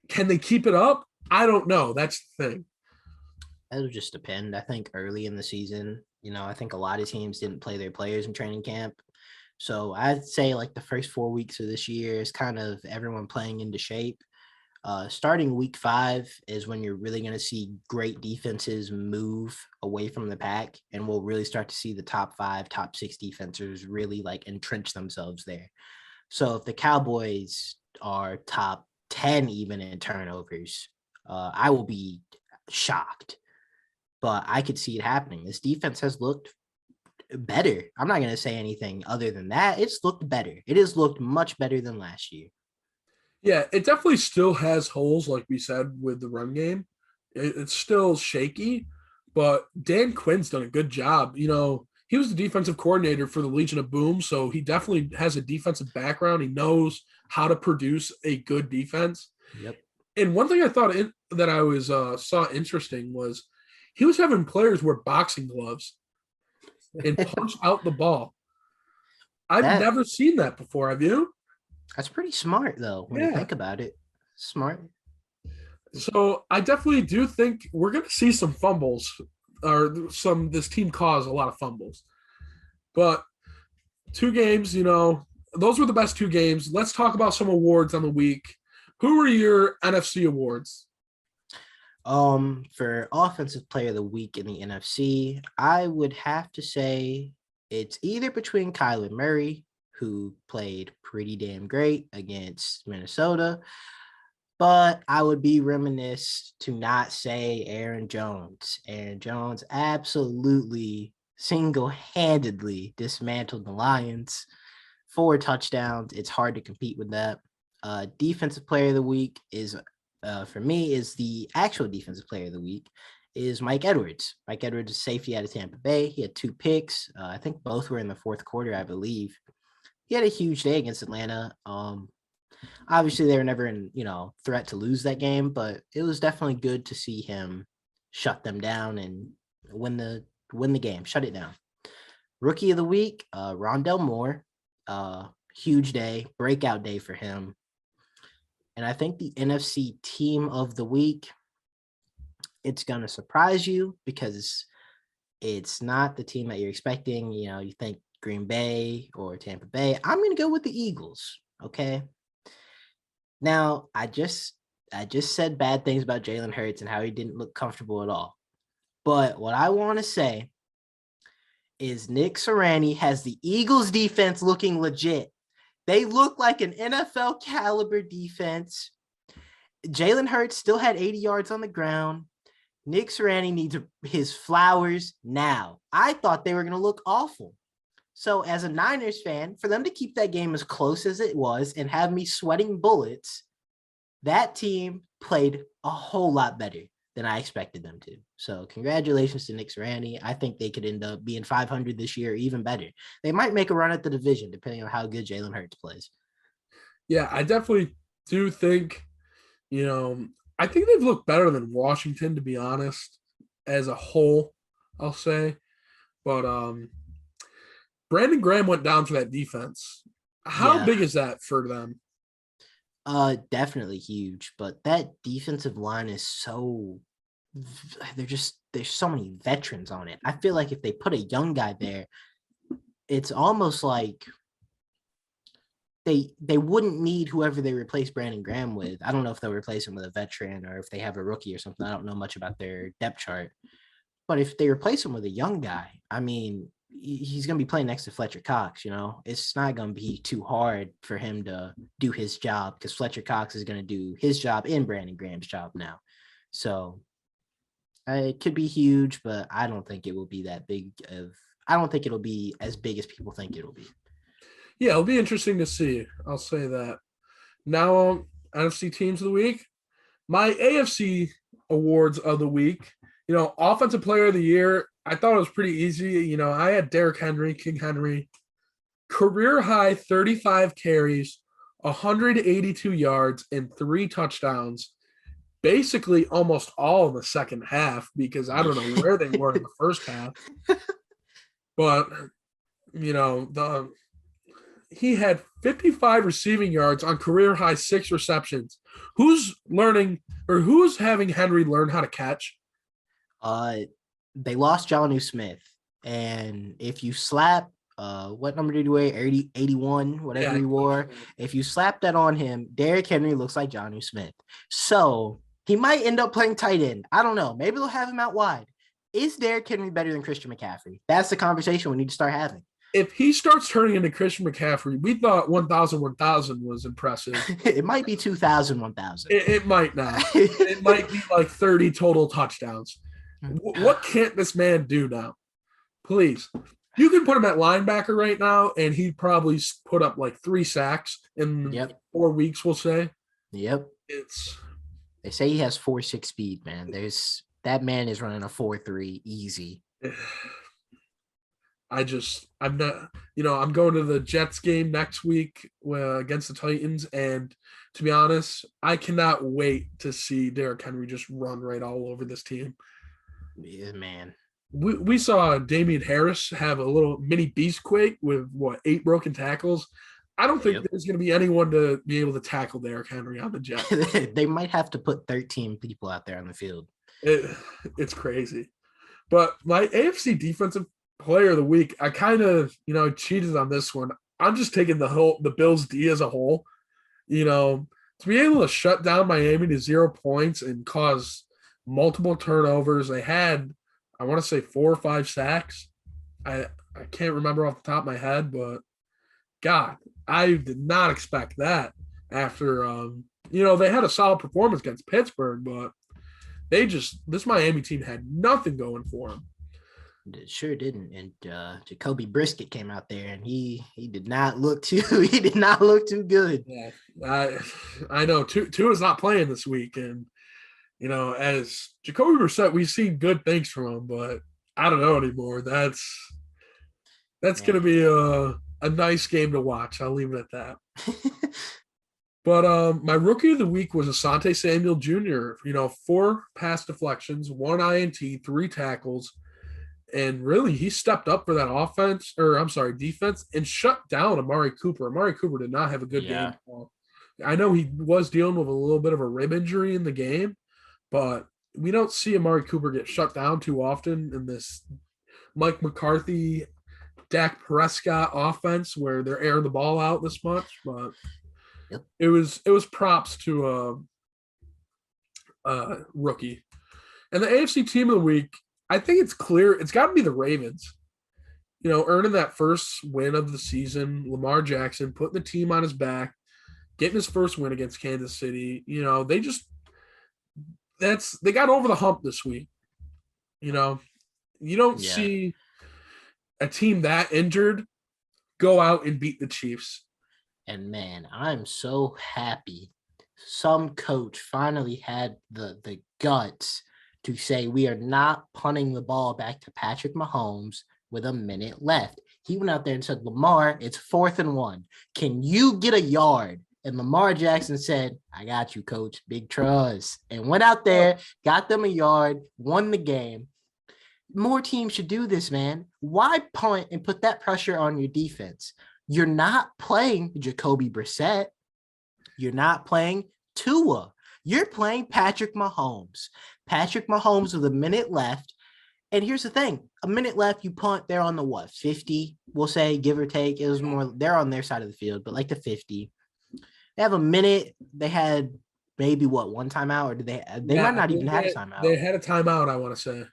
can they keep it up? I don't know. That's the thing. It'll just depend. I think early in the season, I think a lot of teams didn't play their players in training camp. So I'd say the first 4 weeks of this year is kind of everyone playing into shape. Starting week 5 is when you're really going to see great defenses move away from the pack, and we'll really start to see the top 5, top 6 defenses really entrench themselves there. So if the Cowboys are top 10 even in turnovers, I will be shocked. But I could see it happening. This defense has looked better. I'm not going to say anything other than that. It's looked better. It has looked much better than last year. Yeah, it definitely still has holes, like we said, with the run game. It's still shaky, but Dan Quinn's done a good job. He was the defensive coordinator for the Legion of Boom, so he definitely has a defensive background. He knows how to produce a good defense. Yep. And one thing I thought that I was saw interesting was he was having players wear boxing gloves and punch out the ball. I've That never seen that before. Have you? that's pretty smart though when you Yeah. think about it. Smart. So I definitely do think we're going to see some fumbles or this team cause a lot of fumbles. But 2 games, those were the best 2 games. Let's talk about some awards on the week. Who were your NFC awards? For offensive player of the week in the NFC, I would have to say it's either between Kyler Murray, who played pretty damn great against Minnesota, but I would be remiss to not say Aaron Jones. Aaron Jones absolutely single-handedly dismantled the Lions. 4 touchdowns. It's hard to compete with that. Defensive player of the week is, for me, is the actual defensive player of the week is Mike Edwards. Mike Edwards is safety out of Tampa Bay. He had 2 picks. I think both were in the fourth quarter, I believe. He had a huge day against Atlanta. Obviously, they were never in, threat to lose that game, but it was definitely good to see him shut them down and win the game, shut it down. Rookie of the week, Rondell Moore. Huge day, breakout day for him. And I think the NFC team of the week, it's going to surprise you because it's not the team that you're expecting. You think Green Bay or Tampa Bay. I'm going to go with the Eagles. Okay. Now, I just said bad things about Jalen Hurts and how he didn't look comfortable at all. But what I want to say is Nick Sirianni has the Eagles defense looking legit. They look like an NFL caliber defense. Jalen Hurts still had 80 yards on the ground. Nick Sirianni needs his flowers now. I thought they were going to look awful. So as a Niners fan, for them to keep that game as close as it was and have me sweating bullets, that team played a whole lot better than I expected them to. So congratulations to Nick Sirianni. I think they could end up being 500 this year, even better. They might make a run at the division, depending on how good Jalen Hurts plays. Yeah, I definitely do think, I think they've looked better than Washington, to be honest, as a whole, I'll say. But Brandon Graham went down for that defense. How big is that for them? Definitely huge, but that defensive line is there's so many veterans on it. I feel like if they put a young guy there, it's almost like they wouldn't need whoever they replace Brandon Graham with. I don't know if they'll replace him with a veteran or if they have a rookie or something. I don't know much about their depth chart, but if they replace him with a young guy, I mean, he's going to be playing next to Fletcher Cox. It's not going to be too hard for him to do his job because Fletcher Cox is going to do his job and Brandon Graham's job now. So it could be huge, but I don't think it will be that big I don't think it'll be as big as people think it'll be. Yeah, it'll be interesting to see. I'll say that. Now, NFC teams of the week. My AFC awards of the week. Offensive player of the year, I thought it was pretty easy. I had Derrick Henry, King Henry, career high 35 carries, 182 yards, and 3 touchdowns. Basically, almost all in the second half because I don't know where they were in the first half. But, he had 55 receiving yards on career high 6 receptions. Who's having Henry learn how to catch? They lost Jonnu Smith, and if you slap, what number did he wear? 81, whatever he wore. If you slap that on him, Derrick Henry looks like Jonnu Smith. So he might end up playing tight end. I don't know. Maybe they'll have him out wide. Is Derrick Henry better than Christian McCaffrey? That's the conversation we need to start having. If he starts turning into Christian McCaffrey, we thought 1,000 was impressive. It might be 2,000 1,000. It might not. It might be like 30 total touchdowns. What can't this man do now? Please. You can put him at linebacker right now, and he'd probably put up like 3 sacks in 4 weeks, we'll say. Yep. They say he has 4.6 speed, man. That man is running a 4.3 easy. I'm not, I'm going to the Jets game next week against the Titans. And to be honest, I cannot wait to see Derrick Henry just run right all over this team. Yeah, man. we saw Damian Harris have a little mini beastquake with 8 broken tackles. I don't think there's going to be anyone to be able to tackle Derrick Henry on the Jets. They might have to put 13 people out there on the field. It's crazy. But my AFC Defensive Player of the Week, I kind of, cheated on this one. I'm just taking the Bills D as a whole. To be able to shut down Miami to 0 points and cause multiple turnovers. They had, I want to say 4 or 5 sacks. I can't remember off the top of my head, but God, I did not expect that after, they had a solid performance against Pittsburgh, but this Miami team had nothing going for them. It sure didn't. And Jacoby Brisket came out there, and he did not look too good. Yeah, I know. Tua is not playing this week, and as Jacoby Brissett, we've seen good things from him, but I don't know anymore. That's going to be a nice game to watch. I'll leave it at that. But my rookie of the week was Asante Samuel Jr. 4 pass deflections, 1 INT, 3 tackles. And really, he stepped up for that defense, and shut down Amari Cooper. Amari Cooper did not have a good game. I know he was dealing with a little bit of a rib injury in the game, but we don't see Amari Cooper get shut down too often in this Mike McCarthy, Dak Prescott offense where they're airing the ball out this much. But it was props to a rookie. And the AFC Team of the Week, I think it's clear it's got to be the Ravens. Earning that first win of the season, Lamar Jackson putting the team on his back, getting his first win against Kansas City. They got over the hump this week. You don't see a team that injured go out and beat the Chiefs. And man, I'm so happy some coach finally had the guts to say we are not punting the ball back to Patrick Mahomes with a minute left. He went out there and said, Lamar, it's 4th and 1. Can you get a yard? And Lamar Jackson said, I got you, coach. Big trust. And went out there, got them a yard, won the game. More teams should do this, man. Why punt and put that pressure on your defense? You're not playing Jacoby Brissett. You're not playing Tua. You're playing Patrick Mahomes. Patrick Mahomes with a minute left. And here's the thing. A minute left, you punt, they're on the 50, we'll say, give or take. It was more, they're on their side of the field, but like the 50. They have a minute. They had maybe one timeout, or did they might not even have a timeout. They had a timeout, I want to say.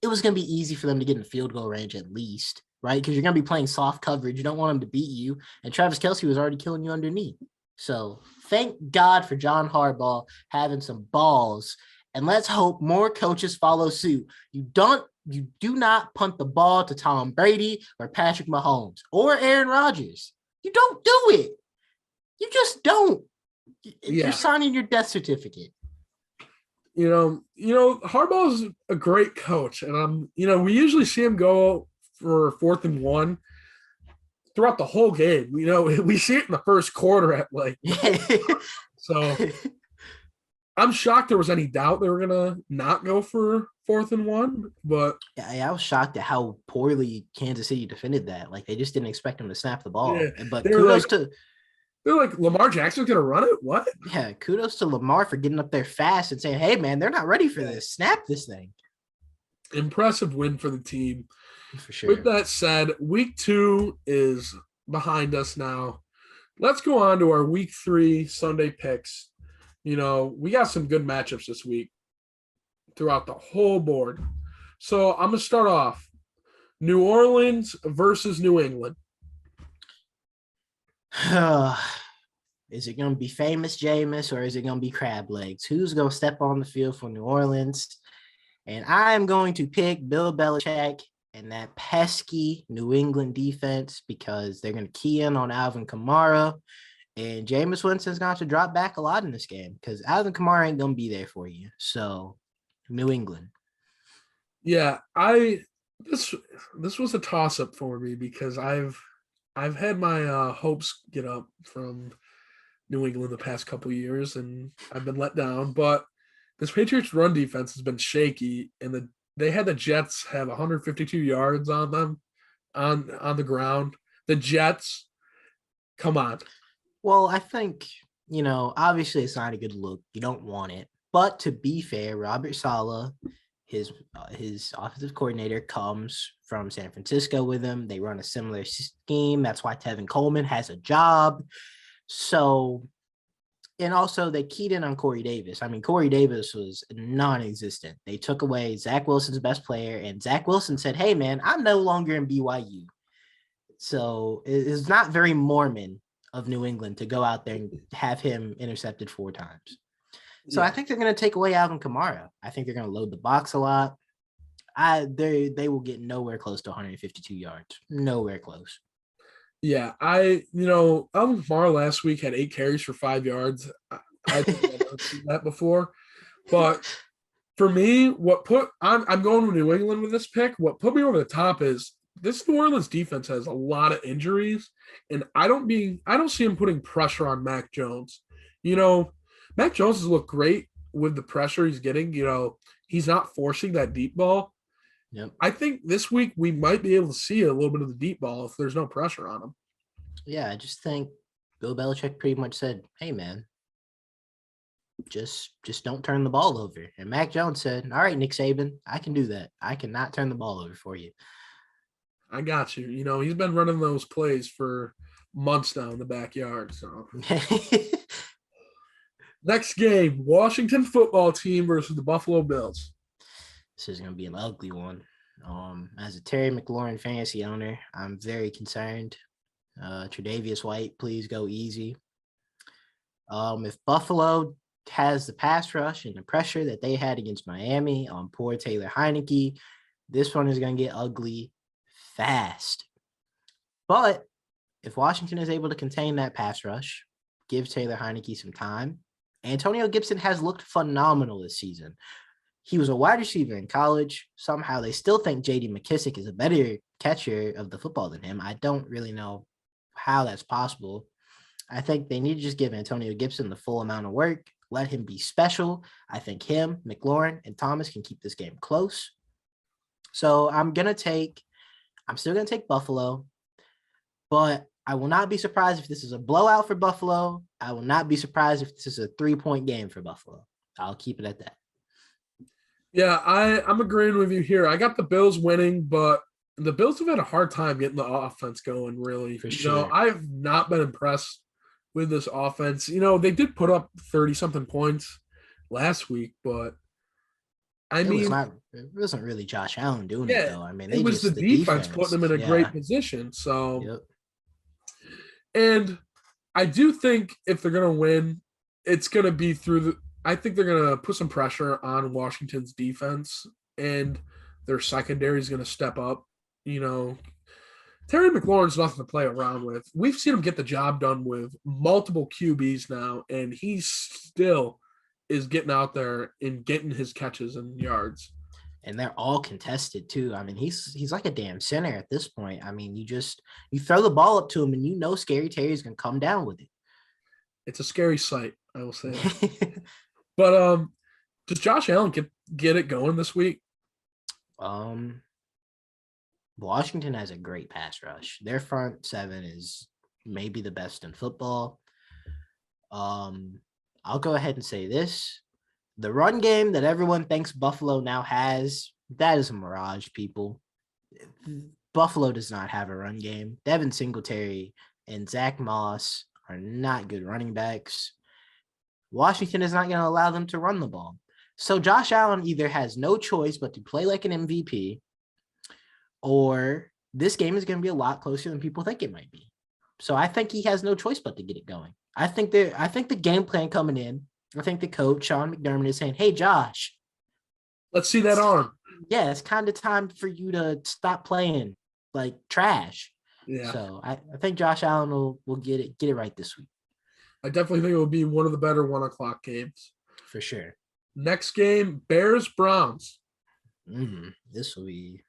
It was going to be easy for them to get in field goal range at least, right? Because you're going to be playing soft coverage. You don't want them to beat you. And Travis Kelce was already killing you underneath. So thank God for John Harbaugh having some balls. And let's hope more coaches follow suit. You do not punt the ball to Tom Brady or Patrick Mahomes or Aaron Rodgers. You don't do it. You just don't. You're signing your death certificate. Harbaugh's a great coach, and we usually see him go for 4th and 1 throughout the whole game. We see it in the first quarter at so I'm shocked there was any doubt they were gonna not go for 4th and 1, but I was shocked at how poorly Kansas City defended that. Like, they just didn't expect him to snap the ball. But they're like, Lamar Jackson's gonna run it? What? Yeah, kudos to Lamar for getting up there fast and saying, hey man, they're not ready for this. Snap this thing. Impressive win for the team. For sure. With that said, week 2 is behind us now. Let's go on to our week 3 Sunday picks. We got some good matchups this week throughout the whole board. So I'm going to start off. New Orleans versus New England. Is it going to be famous Jameis, or is it going to be crab legs? Who's going to step on the field for New Orleans? And I am going to pick Bill Belichick and that pesky New England defense, because they're going to key in on Alvin Kamara. And Jameis Winston's going to drop back a lot in this game because Alvin Kamara ain't going to be there for you. So, New England. Yeah, this was a toss-up for me because I've had my hopes get up from New England the past couple of years, and I've been let down. But this Patriots run defense has been shaky, and the they had the Jets have 152 yards on them on the ground. The Jets, come on. Well, I think, obviously it's not a good look. You don't want it. But to be fair, Robert Saleh, his offensive coordinator, comes from San Francisco with him. They run a similar scheme. That's why Tevin Coleman has a job. So, and also they keyed in on Corey Davis. I mean, Corey Davis was non-existent. They took away Zach Wilson's best player, and Zach Wilson said, "Hey, man, I'm no longer in BYU." So it's not very Mormon of New England to go out there and have him intercepted 4 times. So I think they're going to take away Alvin Kamara. I think they're going to load the box a lot. They will get nowhere close to 152 yards. Nowhere close. Yeah, Alvin Kamara last week had 8 carries for 5 yards. I think I've never seen that before. But for me, I'm going with New England with this pick. What put me over the top is this New Orleans defense has a lot of injuries, and I don't see him putting pressure on Mac Jones. Mac Jones has looked great with the pressure he's getting. He's not forcing that deep ball. Yep. I think this week we might be able to see a little bit of the deep ball if there's no pressure on him. Yeah, I just think Bill Belichick pretty much said, "Hey, man, just don't turn the ball over." And Mac Jones said, "All right, Nick Saban, I can do that. I cannot turn the ball over for you." I got you. He's been running those plays for months now in the backyard. So next game, Washington football team versus the Buffalo Bills. This is going to be an ugly one. As a Terry McLaurin fantasy owner, I'm very concerned. Tre'Davious White, please go easy. If Buffalo has the pass rush and the pressure that they had against Miami on poor Taylor Heineke, this one is going to get ugly fast. But if Washington is able to contain that pass rush, give Taylor Heineke some time, Antonio Gibson has looked phenomenal this season. He was a wide receiver in college. Somehow they still think J.D. McKissick is a better catcher of the football than him. I don't really know how that's possible. I think they need to just give Antonio Gibson the full amount of work, let him be special. I think him, McLaurin, and Thomas can keep this game close. So I'm still going to take Buffalo, but I will not be surprised if this is a blowout for Buffalo. I will not be surprised if this is a 3-point game for Buffalo. I'll keep it at that. Yeah, I'm agreeing with you here. I got the Bills winning, but the Bills have had a hard time getting the offense going, really. For sure. I've not been impressed with this offense. They did put up 30-something points last week, but it wasn't really Josh Allen doing it, though. I mean, it was the defense putting them in a great position. So, yep. And I do think if they're going to win, it's going to be I think they're going to put some pressure on Washington's defense, and their secondary is going to step up. Terry McLaurin's nothing to play around with. We've seen him get the job done with multiple QBs now, and he still is getting out there and getting his catches and yards. And they're all contested too. I mean, he's like a damn center at this point. I mean, you throw the ball up to him, and Scary Terry's going to come down with it. It's a scary sight, I will say that. But does Josh Allen get it going this week? Washington has a great pass rush. Their front seven is maybe the best in football. I'll go ahead and say this. The run game that everyone thinks Buffalo now has, that is a mirage, people. Buffalo does not have a run game. Devin Singletary and Zach Moss are not good running backs. Washington is not going to allow them to run the ball. So Josh Allen either has no choice but to play like an MVP, or this game is going to be a lot closer than people think it might be. So I think he has no choice but to get it going. I think the game plan coming in, I think the coach, Sean McDermott, is saying, "Hey, Josh, let's see that arm." Yeah, it's kind of time for you to stop playing like trash. Yeah. So I think Josh Allen will get it right this week. I definitely think it will be one of the better 1:00 games. For sure. Next game, Bears-Browns. This will be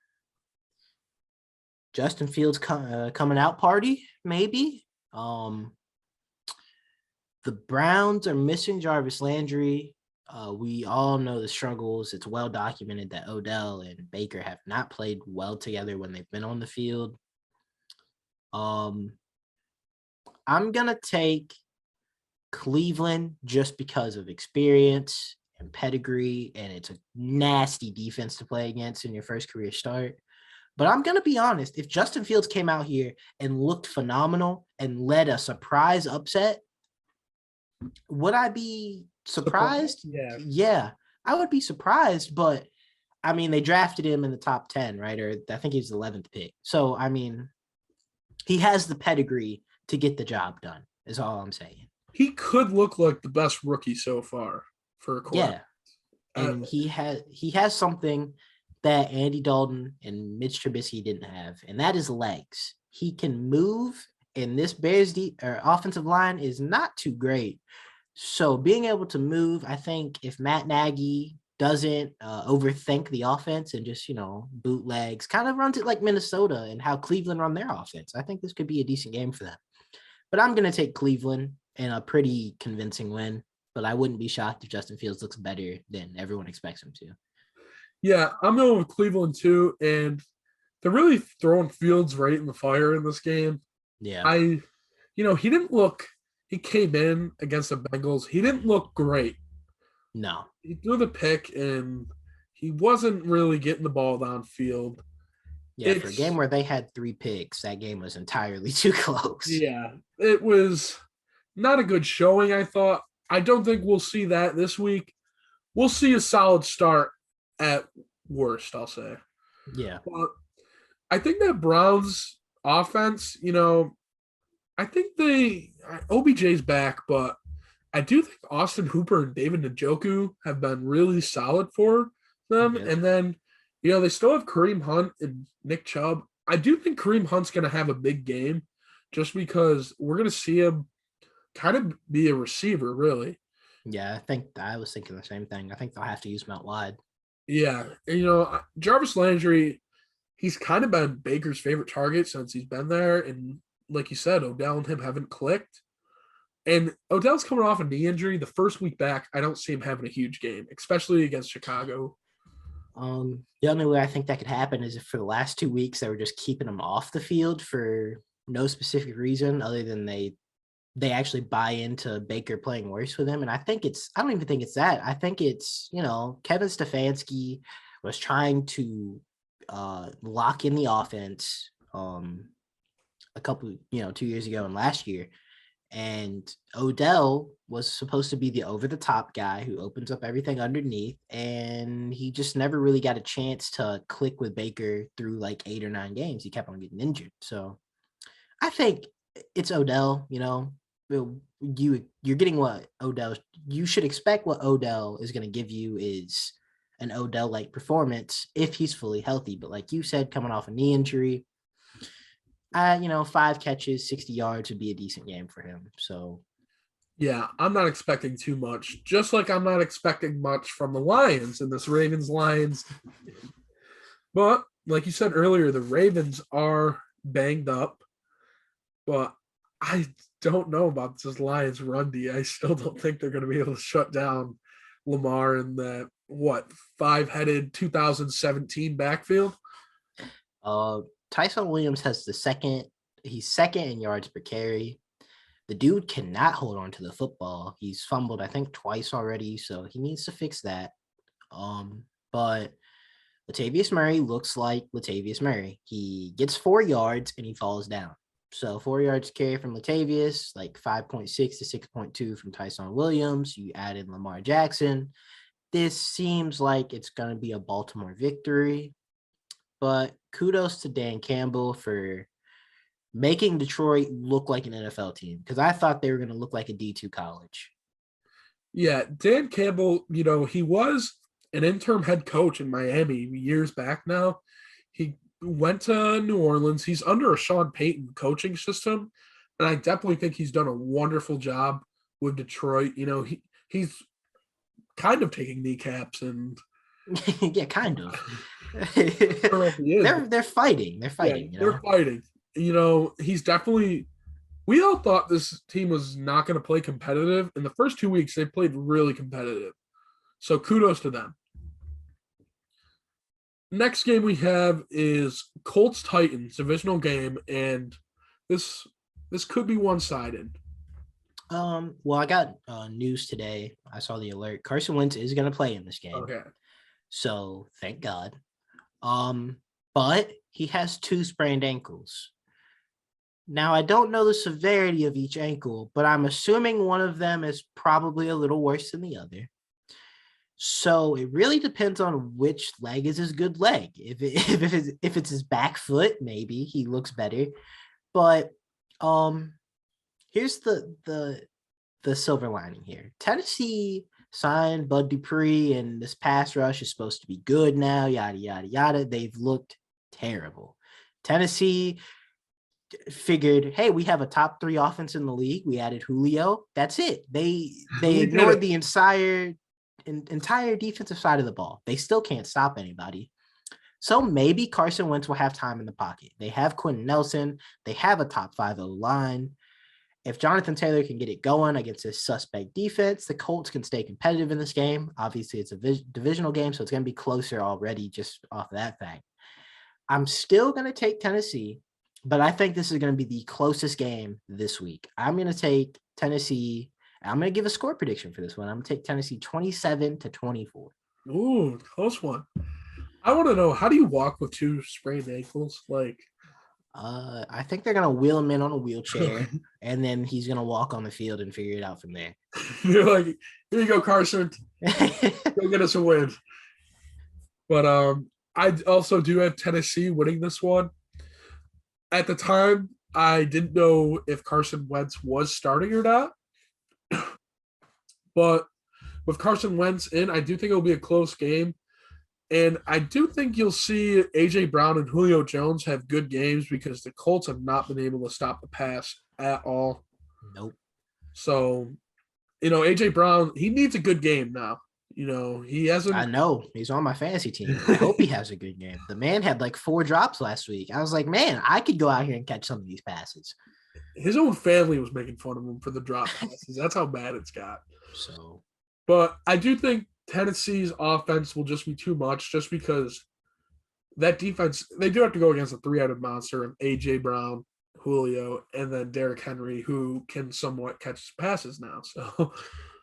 Justin Fields coming out party, maybe. The Browns are missing Jarvis Landry. We all know the struggles. It's well documented that Odell and Baker have not played well together when they've been on the field. I'm gonna take Cleveland just because of experience and pedigree, and it's a nasty defense to play against in your first career start. But I'm going to be honest, if Justin Fields came out here and looked phenomenal and led a surprise upset, would I be surprised? Yeah, I would be surprised, but I mean, they drafted him in the top 10, right? Or I think he's the 11th pick. So, I mean, he has the pedigree to get the job done, is all I'm saying. He could look like the best rookie so far for a quarterback. Yeah. And he has something that Andy Dalton and Mitch Trubisky didn't have, and that is legs. He can move, and this Bears offensive line is not too great. So being able to move, I think if Matt Nagy doesn't overthink the offense and just, bootlegs, kind of runs it like Minnesota and how Cleveland run their offense, I think this could be a decent game for them. But I'm going to take Cleveland in a pretty convincing win, but I wouldn't be shocked if Justin Fields looks better than everyone expects him to. Yeah, I'm going with Cleveland too, and they're really throwing Fields right in the fire in this game. Yeah. He came in against the Bengals. He didn't look great. No. He threw the pick, and he wasn't really getting the ball downfield. Yeah, for a game where they had 3 picks, that game was entirely too close. Yeah, it was not a good showing, I thought. I don't think we'll see that this week. We'll see a solid start at worst, I'll say. Yeah. But I think that Browns offense, I think OBJ's back, but I do think Austin Hooper and David Njoku have been really solid for them. Yeah. And then, they still have Kareem Hunt and Nick Chubb. I do think Kareem Hunt's going to have a big game just because we're going to see him kind of be a receiver, really. Yeah, I was thinking the same thing. I think they'll have to use him out wide. Yeah. And, Jarvis Landry, he's kind of been Baker's favorite target since he's been there. And like you said, Odell and him haven't clicked. And Odell's coming off a knee injury. The first week back, I don't see him having a huge game, especially against Chicago. The only way I think that could happen is if for the last 2 weeks they were just keeping him off the field for no specific reason other than they actually buy into Baker playing worse with him. And I don't even think it's that. I think it's, Kevin Stefanski was trying to lock in the offense a couple, 2 years ago and last year. And Odell was supposed to be the over-the-top guy who opens up everything underneath, and he just never really got a chance to click with Baker through like 8 or 9 games. He kept on getting injured. So I think it's Odell, you're getting what Odell, you should expect what Odell is going to give you is an Odell-like performance if he's fully healthy. But like you said, coming off a knee injury, 5 catches, 60 yards would be a decent game for him. So, yeah, I'm not expecting too much. Just like I'm not expecting much from the Lions in this Ravens-Lions. But like you said earlier, the Ravens are banged up. But I don't know about this Lions run D. I still don't think they're going to be able to shut down Lamar in the, 5-headed 2017 backfield? Tyson Williams has he's second in yards per carry. The dude cannot hold on to the football. He's fumbled, I think, twice already, so he needs to fix that. But Latavius Murray looks like Latavius Murray. He gets 4 yards and he falls down. So 4 yards carry from Latavius, like 5.6 to 6.2 from Tyson Williams. You add in Lamar Jackson. This seems like it's going to be a Baltimore victory. But kudos to Dan Campbell for making Detroit look like an NFL team, because I thought they were going to look like a D2 college. Yeah, Dan Campbell, he was an interim head coach in Miami years back now. He went to New Orleans. He's under a Sean Payton coaching system, and I definitely think he's done a wonderful job with Detroit. He's kind of taking kneecaps and yeah, kind of. They're fighting. They're fighting. Yeah, they're fighting. He's definitely. We all thought this team was not going to play competitive. In the first 2 weeks, they played really competitive. So kudos to them. Next game we have is Colts Titans divisional game, and this could be one-sided. Well, I got news today. I saw the alert. Carson Wentz is going to play in this game. Okay. So thank God. But he has 2 sprained ankles. Now, I don't know the severity of each ankle, but I'm assuming one of them is probably a little worse than the other. So it really depends on which leg is his good leg. If it's his back foot, maybe he looks better. But here's the silver lining here. Tennessee signed Bud Dupree, and this pass rush is supposed to be good now, yada, yada, yada. They've looked terrible. Tennessee figured, hey, we have a top 3 offense in the league. We added Julio. That's it. They ignored the entire defensive side of the ball. They still can't stop anybody. So maybe Carson Wentz will have time in the pocket. They have Quentin Nelson. They have a top 5 O-line. If Jonathan Taylor can get it going against his suspect defense, the Colts can stay competitive in this game. Obviously, it's a divisional game, so it's going to be closer already just off of that fact. I'm still going to take Tennessee, but I think this is going to be the closest game this week. I'm going to take Tennessee. I'm going to give a score prediction for this one. I'm going to take Tennessee 27-24. Ooh, close one. I want to know, how do you walk with 2 sprained ankles? Like, I think they're going to wheel him in on a wheelchair, and then he's going to walk on the field and figure it out from there. You're like, here you go, Carson. Go get us a win. But I also do have Tennessee winning this one. At the time, I didn't know if Carson Wentz was starting or not. But with Carson Wentz in, I do think it'll be a close game. And I do think you'll see A.J. Brown and Julio Jones have good games because the Colts have not been able to stop the pass at all. Nope. So, A.J. Brown, he needs a good game now. He hasn't. I know. He's on my fantasy team. I hope he has a good game. The man had like 4 drops last week. I was like, man, I could go out here and catch some of these passes. His own family was making fun of him for the drop passes. That's how bad it's got. So, but I do think Tennessee's offense will just be too much just because that defense, they do have to go against a 3-headed monster of A.J. Brown, Julio, and then Derrick Henry, who can somewhat catch passes now. So,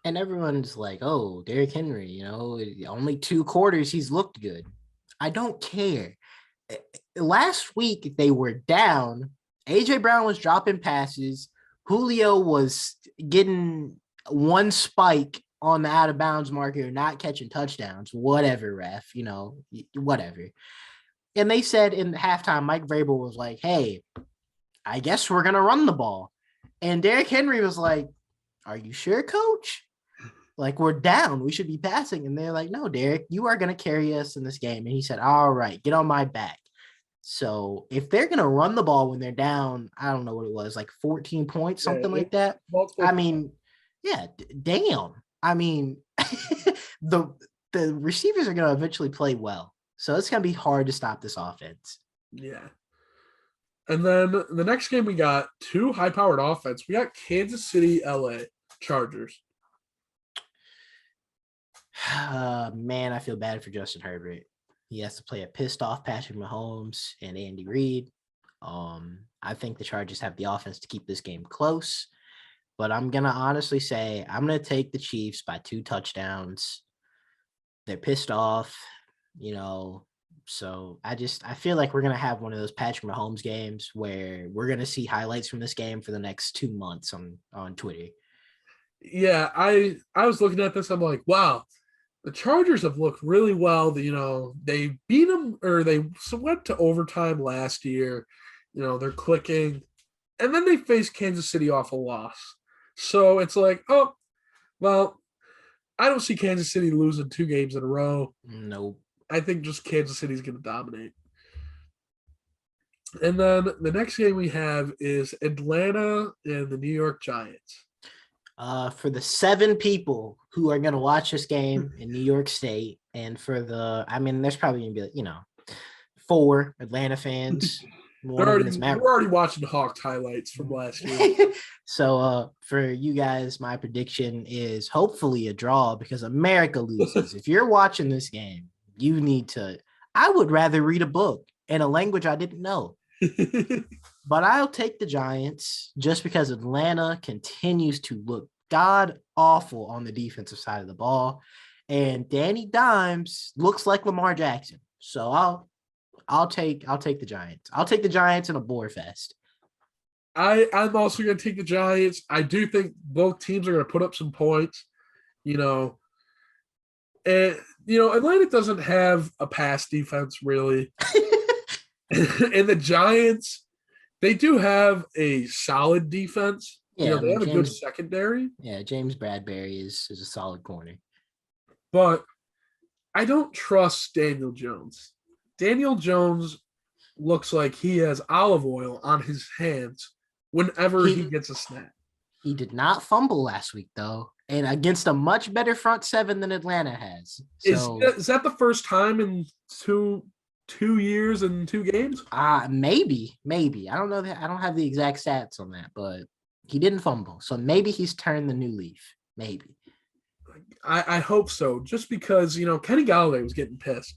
and everyone's like, oh, Derrick Henry, only 2 quarters he's looked good. I don't care. Last week, they were down. A.J. Brown was dropping passes. Julio was getting 1 spike on the out of bounds marker, not catching touchdowns, whatever, ref, whatever. And they said in halftime, Mike Vrabel was like, hey, I guess we're going to run the ball. And Derrick Henry was like, are you sure, coach? Like, we're down. We should be passing. And they're like, no, Derrick, you are going to carry us in this game. And he said, all right, get on my back. So if they're going to run the ball when they're down, I don't know what it was, like 14 points, something like that. I mean, yeah, damn. I mean, the receivers are going to eventually play well. So it's going to be hard to stop this offense. Yeah. And then the next game, we got 2 high-powered offense. We got Kansas City, LA Chargers. Man, I feel bad for Justin Herbert. He has to play a pissed-off Patrick Mahomes and Andy Reid. I think the Chargers have the offense to keep this game close. But I'm going to honestly say I'm going to take the Chiefs by 2 touchdowns. They're pissed off, So I feel like we're going to have one of those Patrick Mahomes games where we're going to see highlights from this game for the next 2 months on Twitter. Yeah, I was looking at this. I'm like, wow, the Chargers have looked really well. They beat them, or they went to overtime last year. They're clicking. And then they faced Kansas City off a loss. So it's like, oh, well, I don't see Kansas City losing 2 games in a row. Nope. I think just Kansas City's going to dominate. And then the next game we have is Atlanta and the New York Giants. For the 7 people who are going to watch this game in New York State, and there's probably going to be 4 Atlanta fans. One of them is We're already watching Hawks highlights from last year. So for you guys, my prediction is hopefully a draw because America loses. If you're watching this game, you need to. I would rather read a book in a language I didn't know. But I'll take the Giants just because Atlanta continues to look god awful on the defensive side of the ball. And Danny Dimes looks like Lamar Jackson. So I'll take the Giants. I'll take the Giants in a bore fest. I'm also going to take the Giants. I do think both teams are going to put up some points, and Atlanta doesn't have a pass defense really. And the Giants, they do have a solid defense. Yeah, they have a good secondary. Yeah, James Bradbury is a solid corner. But I don't trust Daniel Jones. Daniel Jones looks like he has olive oil on his hands whenever he gets a snap. He did not fumble last week, though, and against a much better front seven than Atlanta has. So, is that the first time in two years and 2 games? Maybe. I don't know that. I don't have the exact stats on that, but he didn't fumble. So maybe he's turned the new leaf. Maybe. I hope so, just because, Kenny Golladay was getting pissed.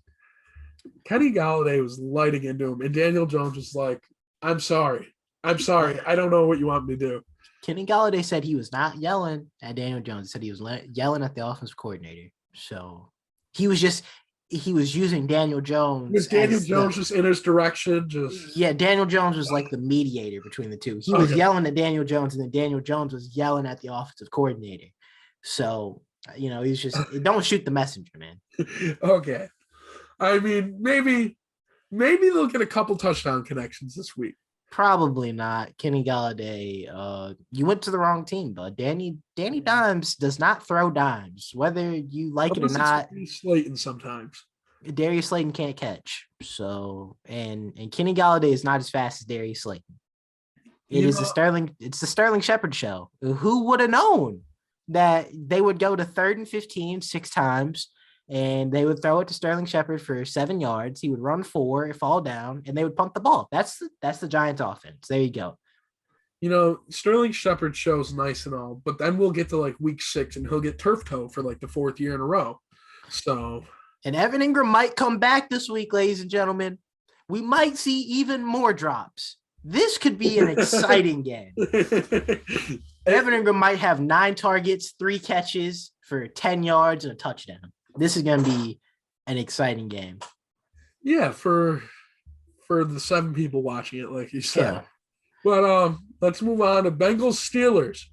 Kenny Golladay was lighting into him, and Daniel Jones was like, I'm sorry. I don't know what you want me to do. Kenny Golladay said he was not yelling at Daniel Jones. He said he was yelling at the offensive coordinator. So he was using Daniel Jones. Was Daniel Jones just in his direction? Yeah, Daniel Jones was like the mediator between the two. He was yelling at Daniel Jones, and then Daniel Jones was yelling at the offensive coordinator. So, he's just don't shoot the messenger, man. Okay. I mean, maybe they'll get a couple touchdown connections this week. Probably not. Kenny Golladay, you went to the wrong team, bud. Danny Dimes does not throw dimes, whether you like it or not. Slayton sometimes. Darius Slayton can't catch. So, and Kenny Golladay is not as fast as Darius Slayton. It's the Sterling Shepard show. Who would have known that they would go to 3rd and 15 6 times, and they would throw it to Sterling Shepard for 7 yards. He would run 4, fall down, and they would punt the ball. That's the Giants offense. There you go. Sterling Shepard show's nice and all, but then we'll get to like week 6 and he'll get turf toe for like the 4th year in a row. So, and Evan Ingram might come back this week, ladies and gentlemen. We might see even more drops. This could be an exciting game. Evan Ingram might have 9 targets, 3 catches for 10 yards and a touchdown. This is going to be an exciting game. Yeah, for the 7 people watching it, like you said. Yeah. But let's move on to Bengals Steelers.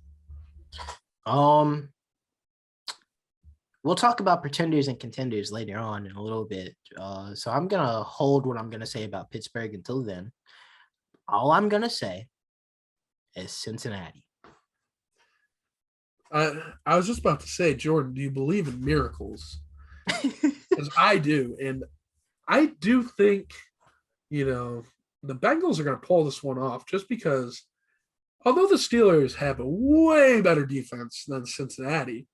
We'll talk about pretenders and contenders later on in a little bit. So I'm going to hold what I'm going to say about Pittsburgh until then. All I'm going to say is Cincinnati. I was just about to say, Jordan, do you believe in miracles? Because I do. And I do think, the Bengals are going to pull this one off just because although the Steelers have a way better defense than Cincinnati,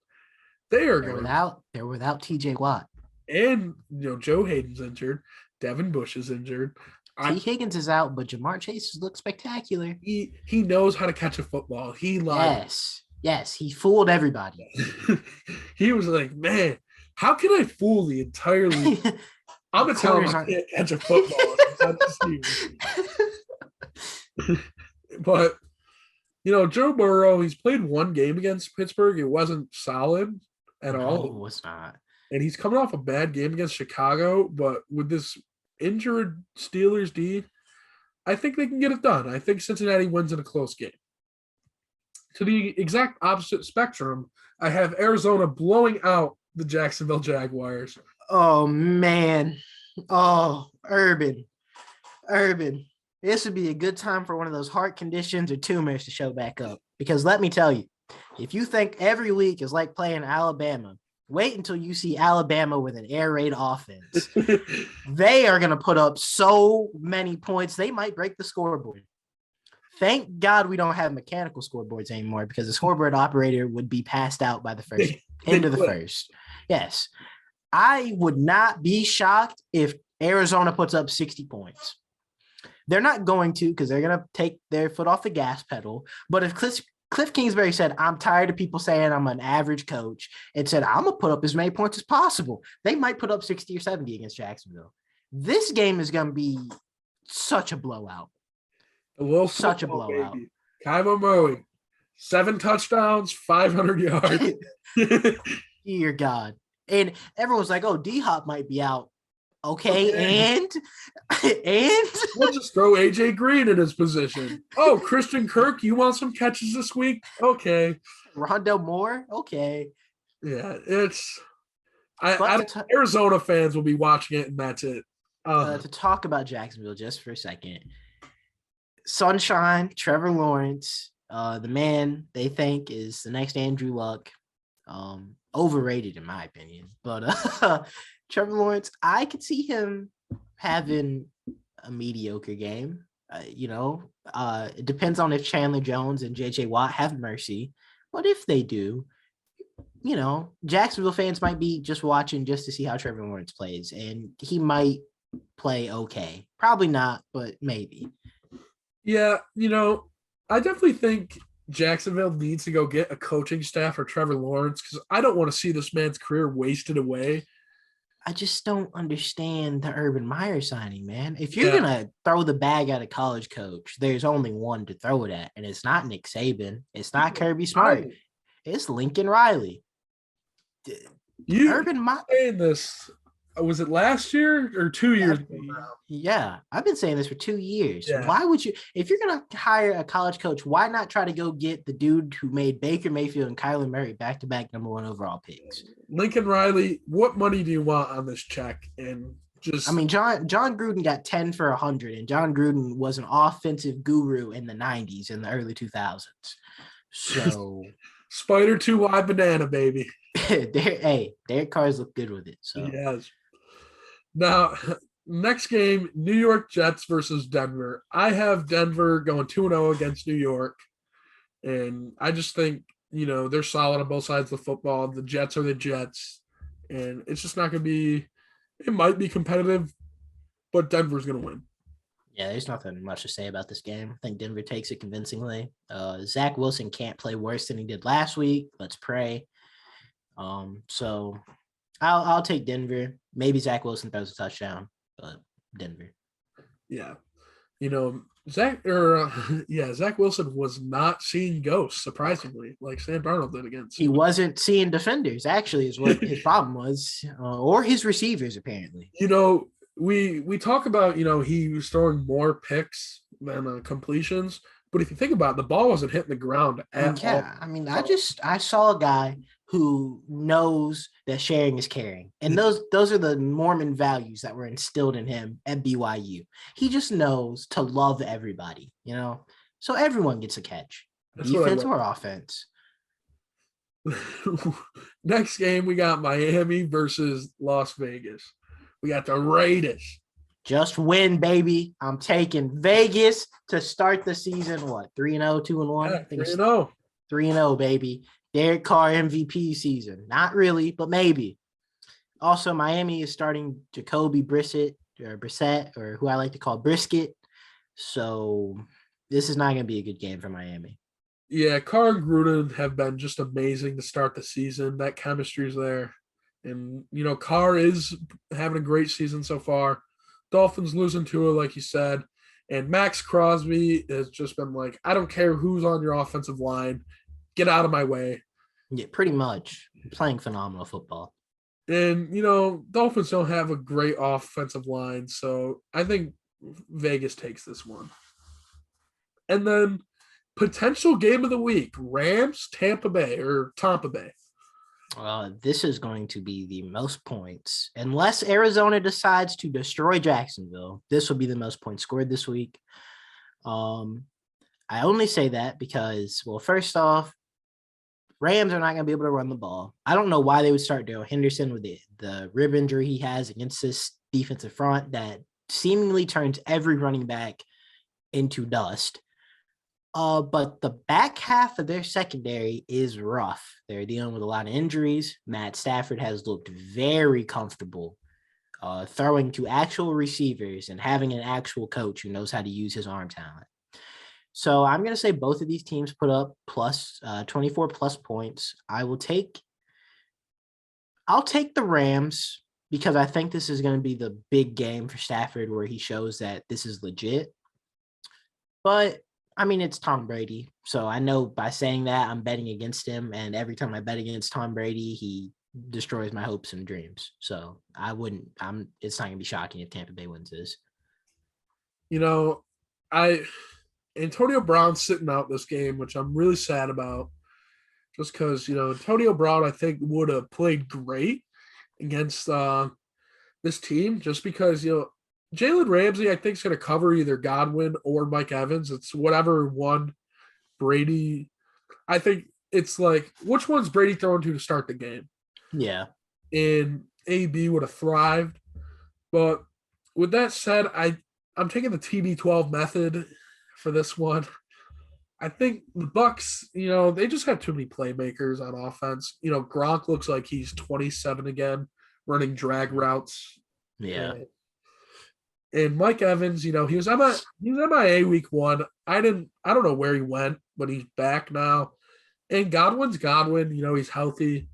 they're without TJ Watt. And, Joe Hayden's injured. Devin Bush is injured. T. Higgins is out, but Jamar Chase looks spectacular. He knows how to catch a football. Yes, he fooled everybody. He was like, man, how can I fool the entire league? I'm going to tell him I can't catch a football. But, Joe Burrow, he's played 1 game against Pittsburgh. It wasn't solid at all. It was not. And he's coming off a bad game against Chicago. But with this injured Steelers D, I think they can get it done. I think Cincinnati wins in a close game. To the exact opposite spectrum, I have Arizona blowing out the Jacksonville Jaguars. Oh, man. Oh, Urban. This would be a good time for one of those heart conditions or tumors to show back up. Because let me tell you, if you think every week is like playing Alabama, wait until you see Alabama with an air raid offense. They are going to put up so many points, they might break the scoreboard. Thank God we don't have mechanical scoreboards anymore because the scoreboard operator would be passed out by the first end of the first. Yes. I would not be shocked if Arizona puts up 60 points. They're not going to because they're going to take their foot off the gas pedal. But if Cliff Kingsbury said, I'm tired of people saying I'm an average coach and said, I'm going to put up as many points as possible, they might put up 60 or 70 against Jacksonville. This game is going to be such a blowout. Such a blowout. Baby. Kyler Murray, 7 touchdowns, 500 yards. Dear God. And everyone's like, oh, D-Hop might be out. Okay, and we'll just throw AJ Green in his position. Oh, Christian Kirk, you want some catches this week? Okay. Rondell Moore? Okay. Yeah, it's Arizona fans will be watching it, and that's it. To talk about Jacksonville just for a second. Sunshine, Trevor Lawrence, the man they think is the next Andrew Luck. Overrated in my opinion. But Trevor Lawrence, I could see him having a mediocre game. It depends on if Chandler Jones and J.J. Watt have mercy. But if they do, Jacksonville fans might be just watching just to see how Trevor Lawrence plays. And he might play okay. Probably not, but maybe. Yeah, I definitely think Jacksonville needs to go get a coaching staff for Trevor Lawrence because I don't want to see this man's career wasted away. I just don't understand the Urban Meyer signing, man. If you're going to throw the bag at a college coach, there's only one to throw it at, and it's not Nick Saban. It's not Kirby Smart. It's Lincoln Riley. Urban Meyer saying this. Was it last year or 2 years ago now? Yeah, I've been saying this for 2 years. Yeah. Why would you, if you're going to hire a college coach, why not try to go get the dude who made Baker Mayfield and Kyler Murray back-to-back number 1 overall picks? Lincoln Riley, what money do you want on this check? And just, John Gruden got 10 for 100, and John Gruden was an offensive guru in the 90s and the early 2000s. So Spider 2 wide banana, baby. Derek Carr's look good with it. So yes. Now, next game, New York Jets versus Denver. I have Denver going 2-0 against New York. And I just think, they're solid on both sides of the football. The Jets are the Jets. And it's just not going to be – it might be competitive, but Denver's going to win. Yeah, there's nothing much to say about this game. I think Denver takes it convincingly. Zach Wilson can't play worse than he did last week. Let's pray. So I'll take Denver. Maybe Zach Wilson throws a touchdown, but Denver. Yeah. Zach Wilson was not seeing ghosts, surprisingly, like Sam Darnold did against. He wasn't seeing defenders, actually, is what his problem was, or his receivers, apparently. We talk about, he was throwing more picks than completions, but if you think about it, the ball wasn't hitting the ground at all. I saw a guy who knows that sharing is caring. And those are the Mormon values that were instilled in him at BYU. He just knows to love everybody, so everyone gets a catch, defense or offense. Next game, we got Miami versus Las Vegas. We got the Raiders. Just win, baby. I'm taking Vegas to start the season. What, 3-0, 2-1? Yeah, 3-0. 3-0, baby. Derek Carr MVP season. Not really, but maybe. Also, Miami is starting Jacoby Brissett, or who I like to call Brisket. So this is not going to be a good game for Miami. Yeah, Carr and Gruden have been just amazing to start the season. That chemistry is there. And, Carr is having a great season so far. Dolphins losing to it, like you said. And Max Crosby has just been like, I don't care who's on your offensive line. Get out of my way. Yeah, pretty much. Playing phenomenal football. And, Dolphins don't have a great offensive line, so I think Vegas takes this one. And then potential game of the week, Rams, Tampa Bay. This is going to be the most points. Unless Arizona decides to destroy Jacksonville, this will be the most points scored this week. I only say that because, first off, Rams are not going to be able to run the ball. I don't know why they would start Darrell Henderson with the rib injury he has against this defensive front that seemingly turns every running back into dust. But the back half of their secondary is rough. They're dealing with a lot of injuries. Matt Stafford has looked very comfortable throwing to actual receivers and having an actual coach who knows how to use his arm talent. So I'm going to say both of these teams put up 24 plus points. I'll take the Rams because I think this is going to be the big game for Stafford where he shows that this is legit. But I mean, it's Tom Brady. So I know by saying that I'm betting against him. And every time I bet against Tom Brady, he destroys my hopes and dreams. So it's not going to be shocking if Tampa Bay wins this. Antonio Brown's sitting out this game, which I'm really sad about. Just because, Antonio Brown, I think, would have played great against this team. Just because, Jalen Ramsey, I think, is going to cover either Godwin or Mike Evans. It's whatever one Brady. I think it's like, which one's Brady throwing to start the game? Yeah. And AB would have thrived. But with that said, I'm taking the TB12 method for this one. I think the Bucs, they just have too many playmakers on offense. Gronk looks like he's 27 again, running drag routes. Yeah. And Mike Evans, he was MIA week 1. I don't know where he went, but he's back now. And Godwin's Godwin, he's healthy.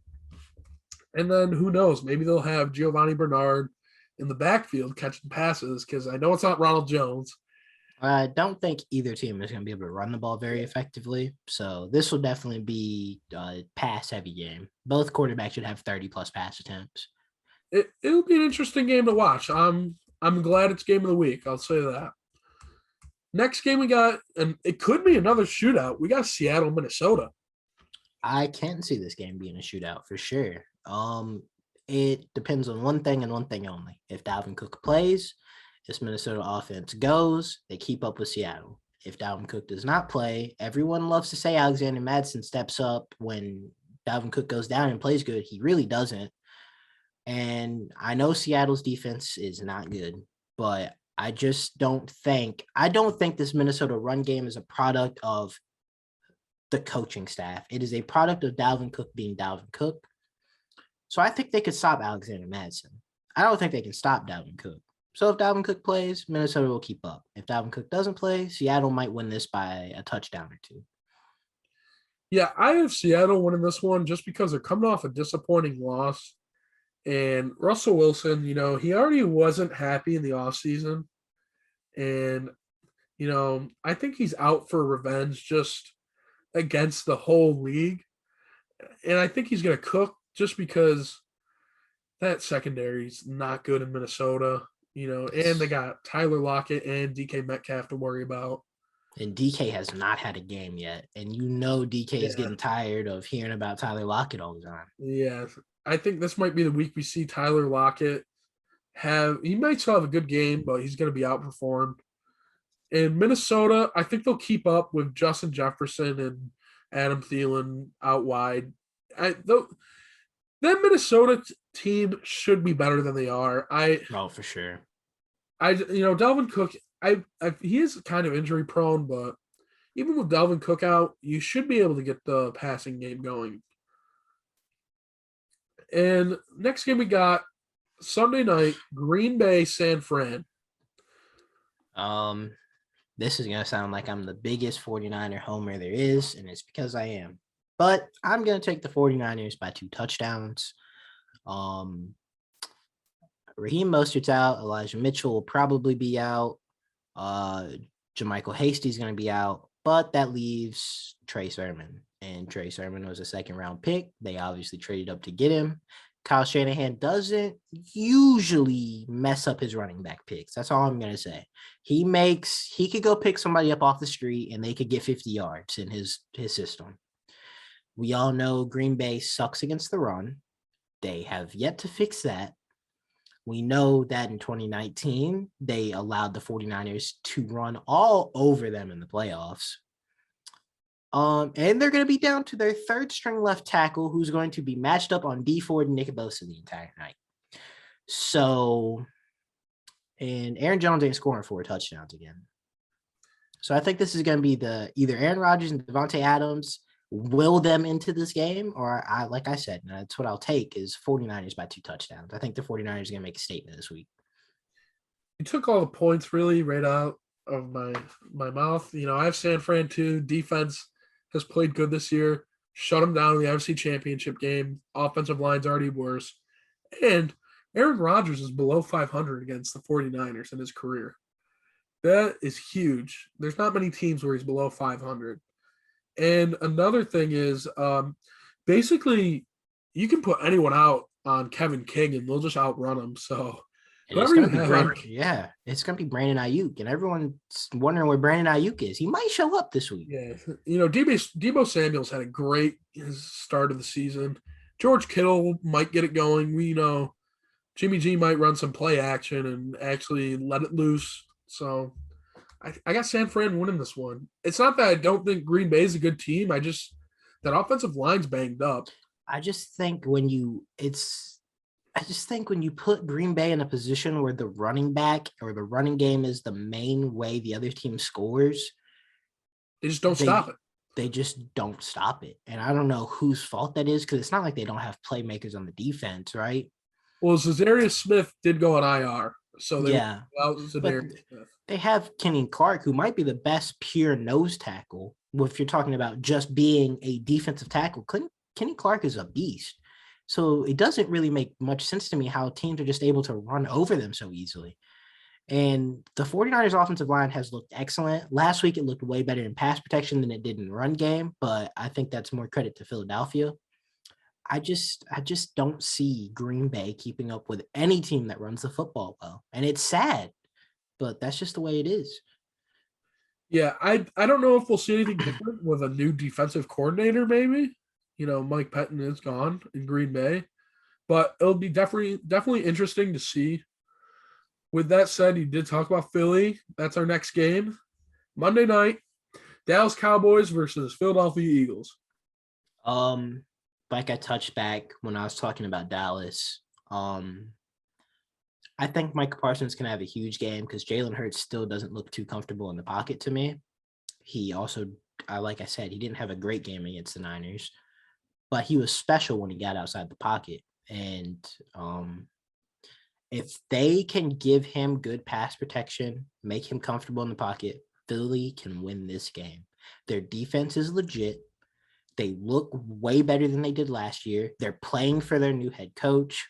And then who knows? Maybe they'll have Giovanni Bernard in the backfield catching passes because I know it's not Ronald Jones. I don't think either team is going to be able to run the ball very effectively. So this will definitely be a pass-heavy game. Both quarterbacks should have 30-plus pass attempts. It'll be an interesting game to watch. I'm glad it's game of the week. I'll say that. Next game we got, and it could be another shootout. We got Seattle, Minnesota. I can see this game being a shootout for sure. It depends on one thing and one thing only. If Dalvin Cook plays, this Minnesota offense goes, they keep up with Seattle. If Dalvin Cook does not play, everyone loves to say Alexander Mattison steps up when Dalvin Cook goes down and plays good. He really doesn't. And I know Seattle's defense is not good, but I don't think this Minnesota run game is a product of the coaching staff. It is a product of Dalvin Cook being Dalvin Cook. So I think they could stop Alexander Mattison. I don't think they can stop Dalvin Cook. So if Dalvin Cook plays, Minnesota will keep up. If Dalvin Cook doesn't play, Seattle might win this by a touchdown or two. Yeah, I have Seattle winning this one just because they're coming off a disappointing loss. And Russell Wilson, he already wasn't happy in the offseason. And, I think he's out for revenge just against the whole league. And I think he's going to cook just because that secondary is not good in Minnesota. And they got Tyler Lockett and DK Metcalf to worry about. And DK has not had a game yet. And DK is getting tired of hearing about Tyler Lockett all the time. Yeah. I think this might be the week we see Tyler Lockett he might still have a good game, but he's going to be outperformed. In Minnesota, I think they'll keep up with Justin Jefferson and Adam Thielen out wide. That Minnesota team should be better than they are. For sure. Dalvin Cook, he is kind of injury prone, but even with Dalvin Cook out, you should be able to get the passing game going. And next game we got Sunday night, Green Bay, San Fran. This is going to sound like I'm the biggest 49er homer there is, and it's because I am. But I'm going to take the 49ers by 2 touchdowns. Raheem Mostert's out. Elijah Mitchell will probably be out. JaMychal Hasty's going to be out. But that leaves Trey Sermon. And Trey Sermon was a second-round pick. They obviously traded up to get him. Kyle Shanahan doesn't usually mess up his running back picks. That's all I'm going to say. He could go pick somebody up off the street and they could get 50 yards in his system. We all know Green Bay sucks against the run. They have yet to fix that. We know that in 2019, they allowed the 49ers to run all over them in the playoffs. And they're going to be down to their third string left tackle, who's going to be matched up on D Ford and Nick Bosa the entire night. So, and Aaron Jones ain't scoring 4 touchdowns again. So I think this is going to be either Aaron Rodgers and Devontae Adams will them into this game, or like I said, and that's what I'll take is 49ers by 2 touchdowns. I think the 49ers are going to make a statement this week. You took all the points really right out of my mouth. I have San Fran too. Defense has played good this year. Shut them down in the NFC Championship game. Offensive line's already worse. And Aaron Rodgers is below 500 against the 49ers in his career. That is huge. There's not many teams where he's below 500. And another thing is basically you can put anyone out on Kevin King and they'll just outrun him. So it's going to be it's going to be Brandon Ayuk, and everyone's wondering where Brandon Ayuk is. He might show up this week. Yeah, Deebo Samuel's had a great start of the season. George Kittle might get it going. We know Jimmy G might run some play action and actually let it loose. So I got San Fran winning this one. It's not that I don't think Green Bay is a good team. That offensive line's banged up. I just think when you put Green Bay in a position where the running back or the running game is the main way the other team scores, they just don't stop it. They just don't stop it. And I don't know whose fault that is, because it's not like they don't have playmakers on the defense, right? Well, Za'Darius Smith did go on IR. So they have Kenny Clark, who might be the best pure nose tackle. If you're talking about just being a defensive tackle, Kenny Clark is a beast. So it doesn't really make much sense to me how teams are just able to run over them so easily. And the 49ers offensive line has looked excellent. Last week, it looked way better in pass protection than it did in run game, but I think that's more credit to Philadelphia. I just don't see Green Bay keeping up with any team that runs the football well. And it's sad, but that's just the way it is. Yeah, I don't know if we'll see anything different with a new defensive coordinator, maybe. Mike Pettin is gone in Green Bay. But it'll be definitely interesting to see. With that said, you did talk about Philly. That's our next game. Monday night, Dallas Cowboys versus Philadelphia Eagles. Like I touched back when I was talking about Dallas, I think Micah Parsons can have a huge game because Jalen Hurts still doesn't look too comfortable in the pocket to me. He also, like I said, he didn't have a great game against the Niners, but he was special when he got outside the pocket. And if they can give him good pass protection, make him comfortable in the pocket, Philly can win this game. Their defense is legit. They look way better than they did last year. They're playing for their new head coach.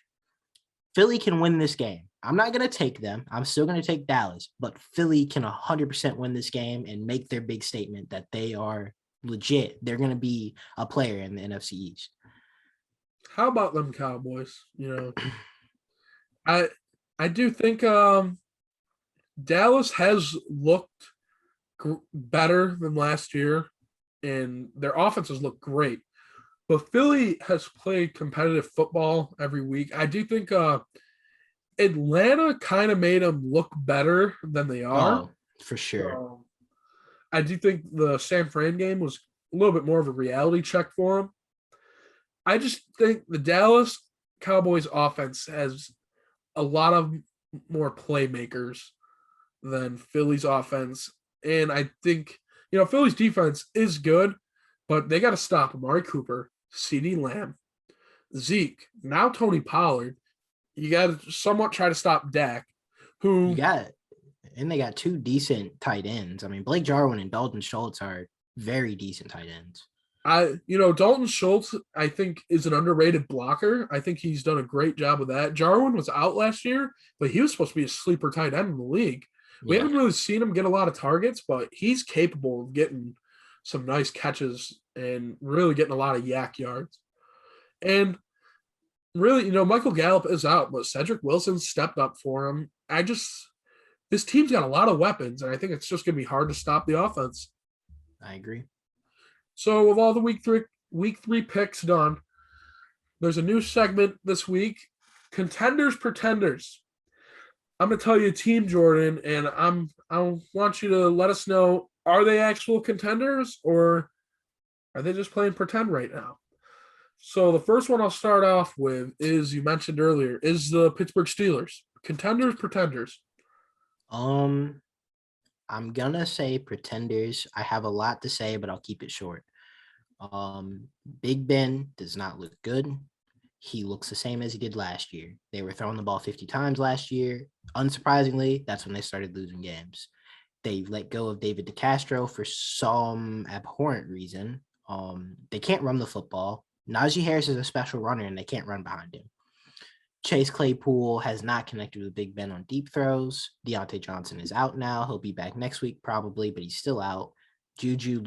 Philly can win this game. I'm not going to take them. I'm still going to take Dallas, but Philly can 100% win this game and make their big statement that they are legit. They're going to be a player in the NFC East. How about them Cowboys? I do think Dallas has looked better than last year, and their offenses look great. But Philly has played competitive football every week. I do think Atlanta kind of made them look better than they are. Oh, for sure. I do think the San Fran game was a little bit more of a reality check for them. I just think the Dallas Cowboys offense has a lot of more playmakers than Philly's offense. And I think, Philly's defense is good, but they got to stop Amari Cooper, CeeDee Lamb, Zeke, now Tony Pollard. You got to somewhat try to stop Dak, and they got 2 decent tight ends. I mean, Blake Jarwin and Dalton Schultz are very decent tight ends. Dalton Schultz, I think, is an underrated blocker. I think he's done a great job with that. Jarwin was out last year, but he was supposed to be a sleeper tight end in the league. We haven't really seen him get a lot of targets, but he's capable of getting some nice catches and really getting a lot of yak yards. And really, Michael Gallup is out, but Cedric Wilson stepped up for him. This team's got a lot of weapons, and I think it's just going to be hard to stop the offense. I agree. So with all the week three picks done, there's a new segment this week, Contenders Pretenders. I'm going to tell you a team, Jordan, and I want you to let us know, are they actual contenders or are they just playing pretend right now? So the first one I'll start off with is, you mentioned earlier, is the Pittsburgh Steelers. Contenders, pretenders? I'm going to say pretenders. I have a lot to say, but I'll keep it short. Big Ben does not look good. He looks the same as he did last year. They were throwing the ball 50 times last year. Unsurprisingly, that's when they started losing games. They let go of David DeCastro for some abhorrent reason. They can't run the football. Najee Harris is a special runner, and they can't run behind him. Chase Claypool has not connected with Big Ben on deep throws. Deontay Johnson is out now. He'll be back next week probably, but he's still out. Juju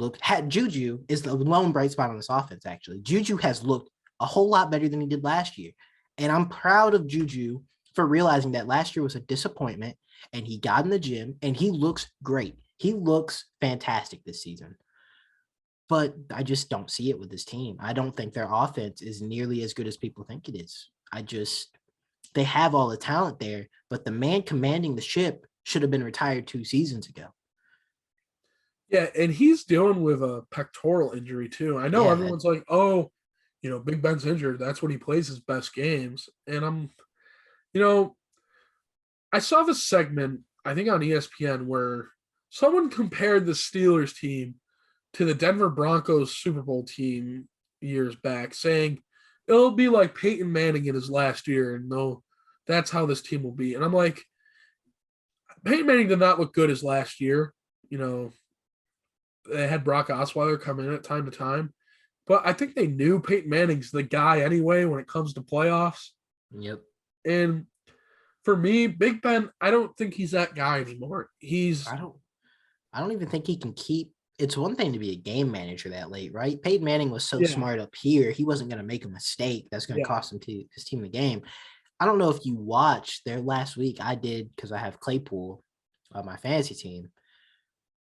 is the lone bright spot on this offense, actually. Juju has looked a whole lot better than he did last year. And I'm proud of Juju for realizing that last year was a disappointment, and he got in the gym, and he looks great. He looks fantastic this season. But I just don't see it with this team. I don't think their offense is nearly as good as people think it is. They have all the talent there, but the man commanding the ship should have been retired 2 seasons ago. Yeah, and he's dealing with a pectoral injury too. I know everyone's like, oh, Big Ben's injured. That's when he plays his best games. And I saw this segment, I think on ESPN, where someone compared the Steelers team to the Denver Broncos Super Bowl team years back, saying it'll be like Peyton Manning in his last year, and that's how this team will be. And I'm like, Peyton Manning did not look good his last year. They had Brock Osweiler come in at time to time, but I think they knew Peyton Manning's the guy anyway when it comes to playoffs. Yep. And for me, Big Ben, I don't think he's that guy anymore. I don't even think he can keep. It's one thing to be a game manager that late, right? Peyton Manning was so smart up here. He wasn't going to make a mistake that's going to cost his team the game. I don't know if you watched their last week. I did, because I have Claypool on my fantasy team.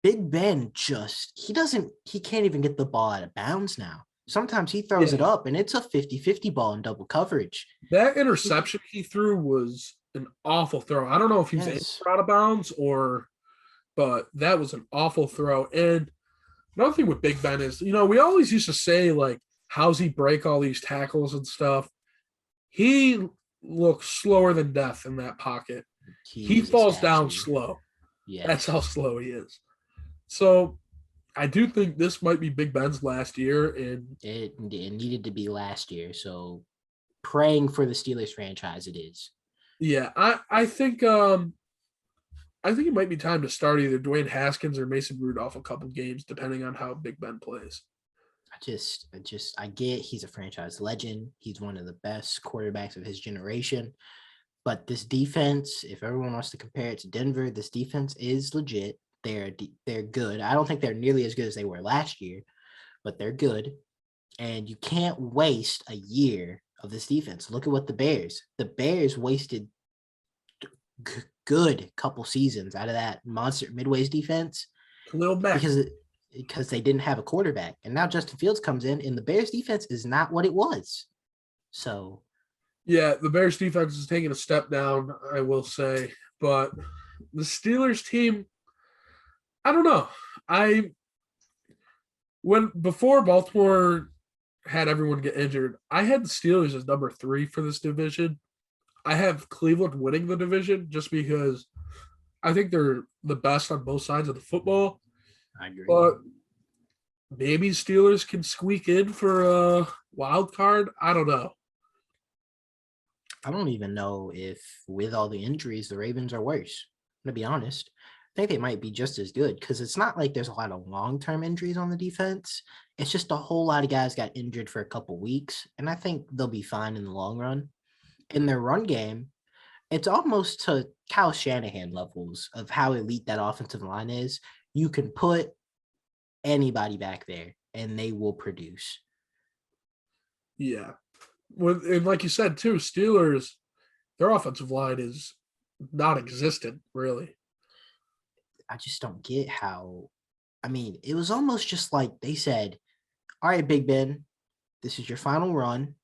Big Ben he can't even get the ball out of bounds now. Sometimes he throws it up, and it's a 50-50 ball in double coverage. That interception he threw was an awful throw. I don't know if he was out of bounds but that was an awful throw. And another thing with Big Ben is, we always used to say, like, how's he break all these tackles and stuff? He looks slower than death in that pocket. He falls down slow. Yeah. That's how slow he is. So I do think this might be Big Ben's last year. And it needed to be last year. So praying for the Steelers franchise it is. Yeah, I think it might be time to start either Dwayne Haskins or Mason Rudolph a couple games, depending on how Big Ben plays. I get he's a franchise legend. He's one of the best quarterbacks of his generation. But this defense, if everyone wants to compare it to Denver, this defense is legit. They're good. I don't think they're nearly as good as they were last year, but they're good. And you can't waste a year of this defense. Look at what the Bears wasted good couple seasons out of that monster Midway's defense. A little back. Because they didn't have a quarterback. And now Justin Fields comes in, and the Bears defense is not what it was. So. Yeah, the Bears defense is taking a step down, I will say. But the Steelers team, I don't know. Before Baltimore had everyone get injured, I had the Steelers as number 3 for this division. I have Cleveland winning the division just because I think they're the best on both sides of the football. I agree. But maybe Steelers can squeak in for a wild card. I don't know. I don't even know if with all the injuries, the Ravens are worse. To be honest, I think they might be just as good because it's not like there's a lot of long-term injuries on the defense. It's just a whole lot of guys got injured for a couple weeks, and I think they'll be fine in the long run. In their run game, it's almost to Kyle Shanahan levels of how elite that offensive line is. You can put anybody back there, and they will produce. Yeah. And like you said, too, Steelers, their offensive line is non-existent, really. I just don't get how – it was almost just like they said, all right, Big Ben, this is your final run.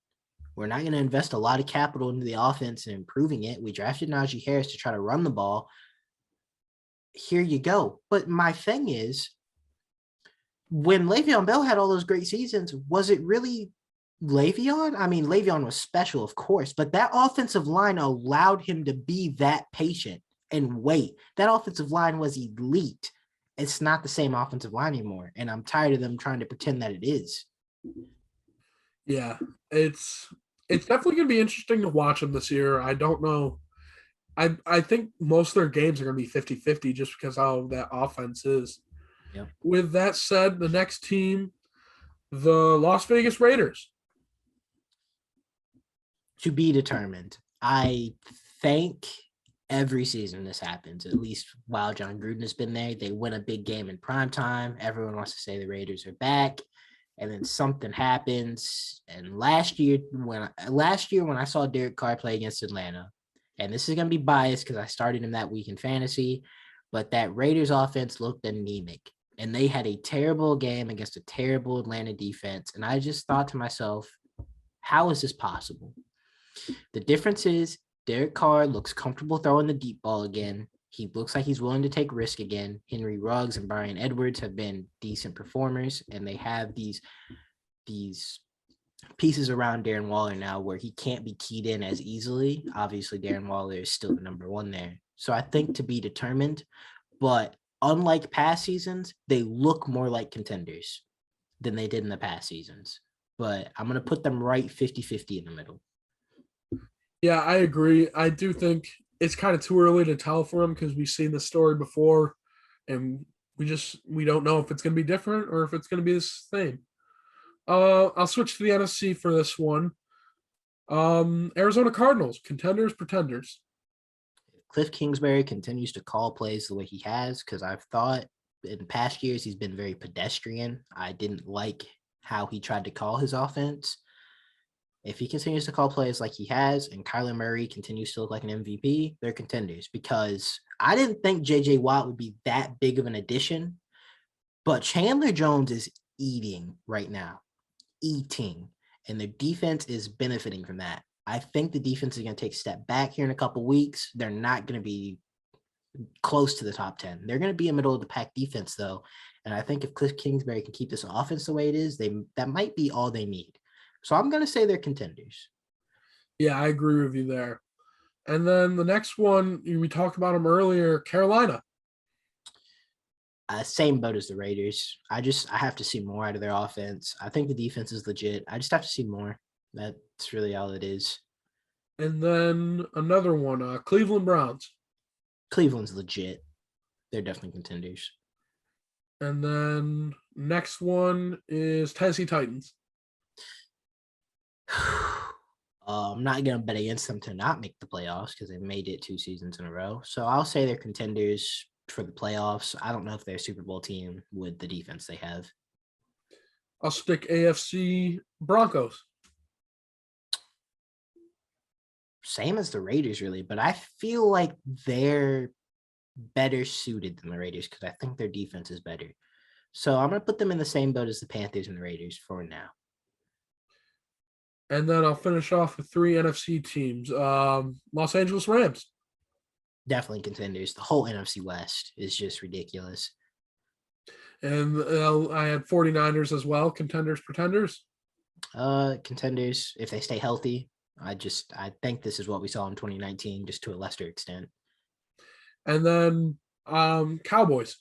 We're not going to invest a lot of capital into the offense and improving it. We drafted Najee Harris to try to run the ball. Here you go. But my thing is, when Le'Veon Bell had all those great seasons, was it really Le'Veon? Le'Veon was special, of course, but that offensive line allowed him to be that patient and wait. That offensive line was elite. It's not the same offensive line anymore, and I'm tired of them trying to pretend that it is. Yeah, it's definitely going to be interesting to watch them this year. I don't know. I think most of their games are going to be 50-50 just because how that offense is. Yep. With that said, the next team, the Las Vegas Raiders. To be determined. I think every season this happens, at least while John Gruden has been there. They win a big game in prime time. Everyone wants to say the Raiders are back. And then something happens. And last year when I saw Derek Carr play against Atlanta, and this is going to be biased because I started him that week in fantasy, but that Raiders offense looked anemic. And they had a terrible game against a terrible Atlanta defense. And I just thought to myself, how is this possible? The difference is Derek Carr looks comfortable throwing the deep ball again. He looks like he's willing to take risk again. Henry Ruggs and Brian Edwards have been decent performers, and they have these pieces around Darren Waller now where he can't be keyed in as easily. Obviously, Darren Waller is still the number one there. So I think to be determined, but unlike past seasons, they look more like contenders than they did in the past seasons. But I'm going to put them right 50-50 in the middle. Yeah, I agree. I do think it's kind of too early to tell for them because we've seen this story before, and we don't know if it's going to be different or if it's going to be the same. I'll switch to the NFC for this one. Arizona Cardinals, Contenders, Pretenders. Cliff Kingsbury continues to call plays the way he has, because I've thought in past years he's been very pedestrian. I didn't like how he tried to call his offense. If he continues to call plays like he has and Kyler Murray continues to look like an MVP, they're contenders, because I didn't think J.J. Watt would be that big of an addition, but Chandler Jones is eating right now, and their defense is benefiting from that. I think the defense is going to take a step back here in a couple weeks. They're not going to be close to the top 10. They're going to be a middle of the pack defense, though, and I think if Cliff Kingsbury can keep this offense the way it is, that might be all they need. So I'm going to say they're contenders. Yeah, I agree with you there. And then the next one, we talked about them earlier, Carolina. Same boat as the Raiders. I have to see more out of their offense. I think the defense is legit. I just have to see more. That's really all it is. And then another one, Cleveland Browns. Cleveland's legit. They're definitely contenders. And then next one is Tennessee Titans. I'm not going to bet against them to not make the playoffs because they made it 2 seasons in a row. So I'll say they're contenders for the playoffs. I don't know if they're a Super Bowl team with the defense they have. I'll stick AFC Broncos. Same as the Raiders, really, but I feel like they're better suited than the Raiders because I think their defense is better. So I'm going to put them in the same boat as the Panthers and the Raiders for now. And then I'll finish off with 3 NFC teams. Los Angeles Rams. Definitely contenders. The whole NFC West is just ridiculous. And I had 49ers as well. Contenders, Pretenders. Contenders, if they stay healthy. I think this is what we saw in 2019, just to a lesser extent. And then Cowboys.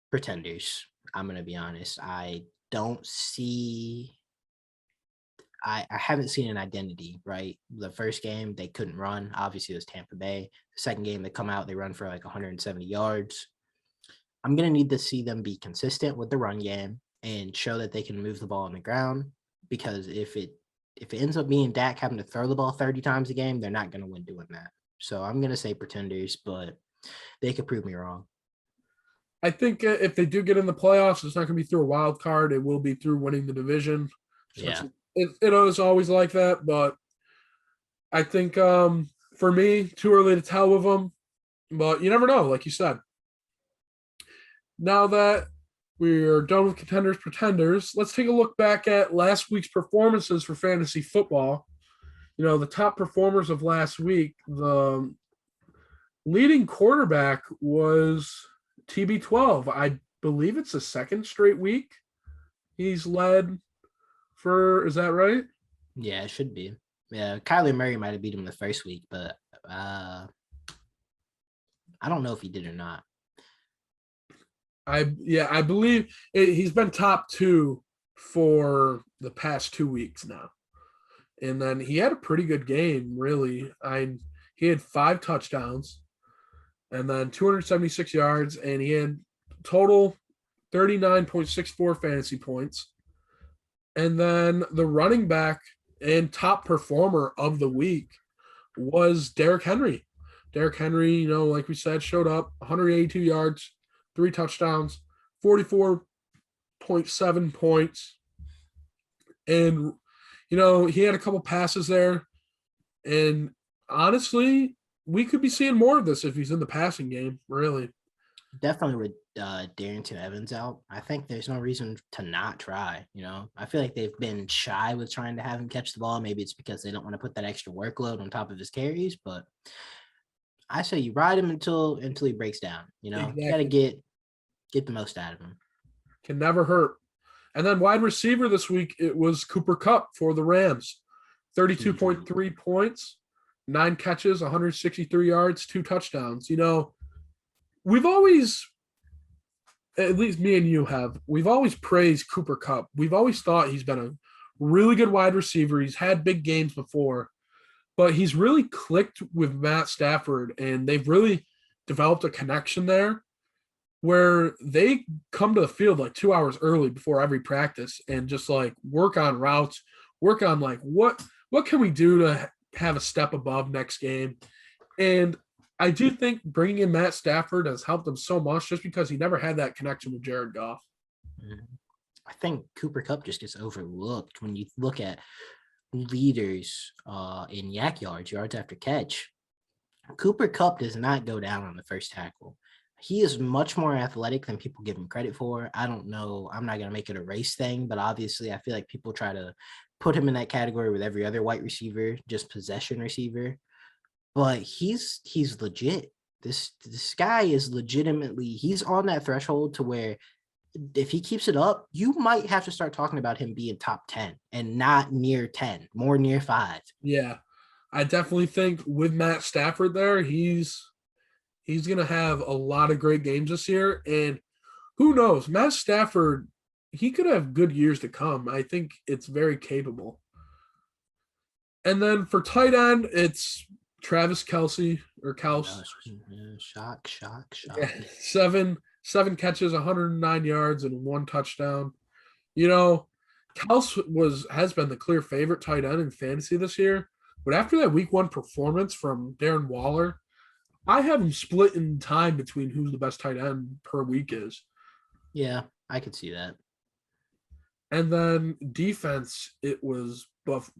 Pretenders. I'm going to be honest. I haven't seen an identity, right? The first game, they couldn't run. Obviously, it was Tampa Bay. The second game, they come out, they run for like 170 yards. I'm going to need to see them be consistent with the run game and show that they can move the ball on the ground, because if it ends up being Dak having to throw the ball 30 times a game, they're not going to win doing that. So I'm going to say Pretenders, but they could prove me wrong. I think if they do get in the playoffs, it's not going to be through a wild card. It will be through winning the division. So yeah. It is always like that, but I think for me, too early to tell with them, but you never know, like you said. Now that we're done with Contenders, Pretenders, let's take a look back at last week's performances for fantasy football. You know, the top performers of last week, the leading quarterback was TB12. I believe it's the second straight week he's led for, is that right? Yeah, it should be. Yeah, Kyler Murray might have beat him the first week, but I don't know if he did or not. I believe he's been top 2 for the past 2 weeks now. And then he had a pretty good game, really. He had 5 touchdowns and then 276 yards, and he had total 39.64 fantasy points. And then the running back and top performer of the week was Derrick Henry. Derrick Henry, like we said, showed up 182 yards, 3 touchdowns, 44.7 points. And, he had a couple passes there. And honestly, we could be seeing more of this if he's in the passing game, really. Definitely with Darrington Evans out, I think there's no reason to not try. I feel like they've been shy with trying to have him catch the ball. Maybe it's because they don't want to put that extra workload on top of his carries, but I say you ride him until he breaks down. Exactly. You got to get the most out of him. Can never hurt. And then wide receiver this week, it was Cooper Kupp for the Rams. 32.3 points, 9 catches, 163 yards, 2 touchdowns. We've always, at least me and you have, we've always praised Cooper Kupp. We've always thought he's been a really good wide receiver. He's had big games before, but he's really clicked with Matt Stafford, and they've really developed a connection there where they come to the field like 2 hours early before every practice and just like work on routes, work on like what can we do to have a step above next game. And I do think bringing in Matt Stafford has helped him so much just because he never had that connection with Jared Goff. I think Cooper Kupp just gets overlooked when you look at leaders in yards after catch. Cooper Kupp does not go down on the first tackle. He is much more athletic than people give him credit for. I don't know. I'm not going to make it a race thing, but obviously I feel like people try to put him in that category with every other white receiver, just possession receiver. But he's legit. This guy is legitimately, he's on that threshold to where if he keeps it up, you might have to start talking about him being top 10 and not near 10, more near 5. Yeah, I definitely think with Matt Stafford there, he's going to have a lot of great games this year. And who knows, Matt Stafford, he could have good years to come. I think it's very capable. And then for tight end, it's Travis Kelce or Kels. Shock. Yeah, seven catches, 109 yards, and 1 touchdown. Kels has been the clear favorite tight end in fantasy this year. But after that week 1 performance from Darren Waller, I have him split in time between who's the best tight end per week is. Yeah, I could see that. And then defense, it was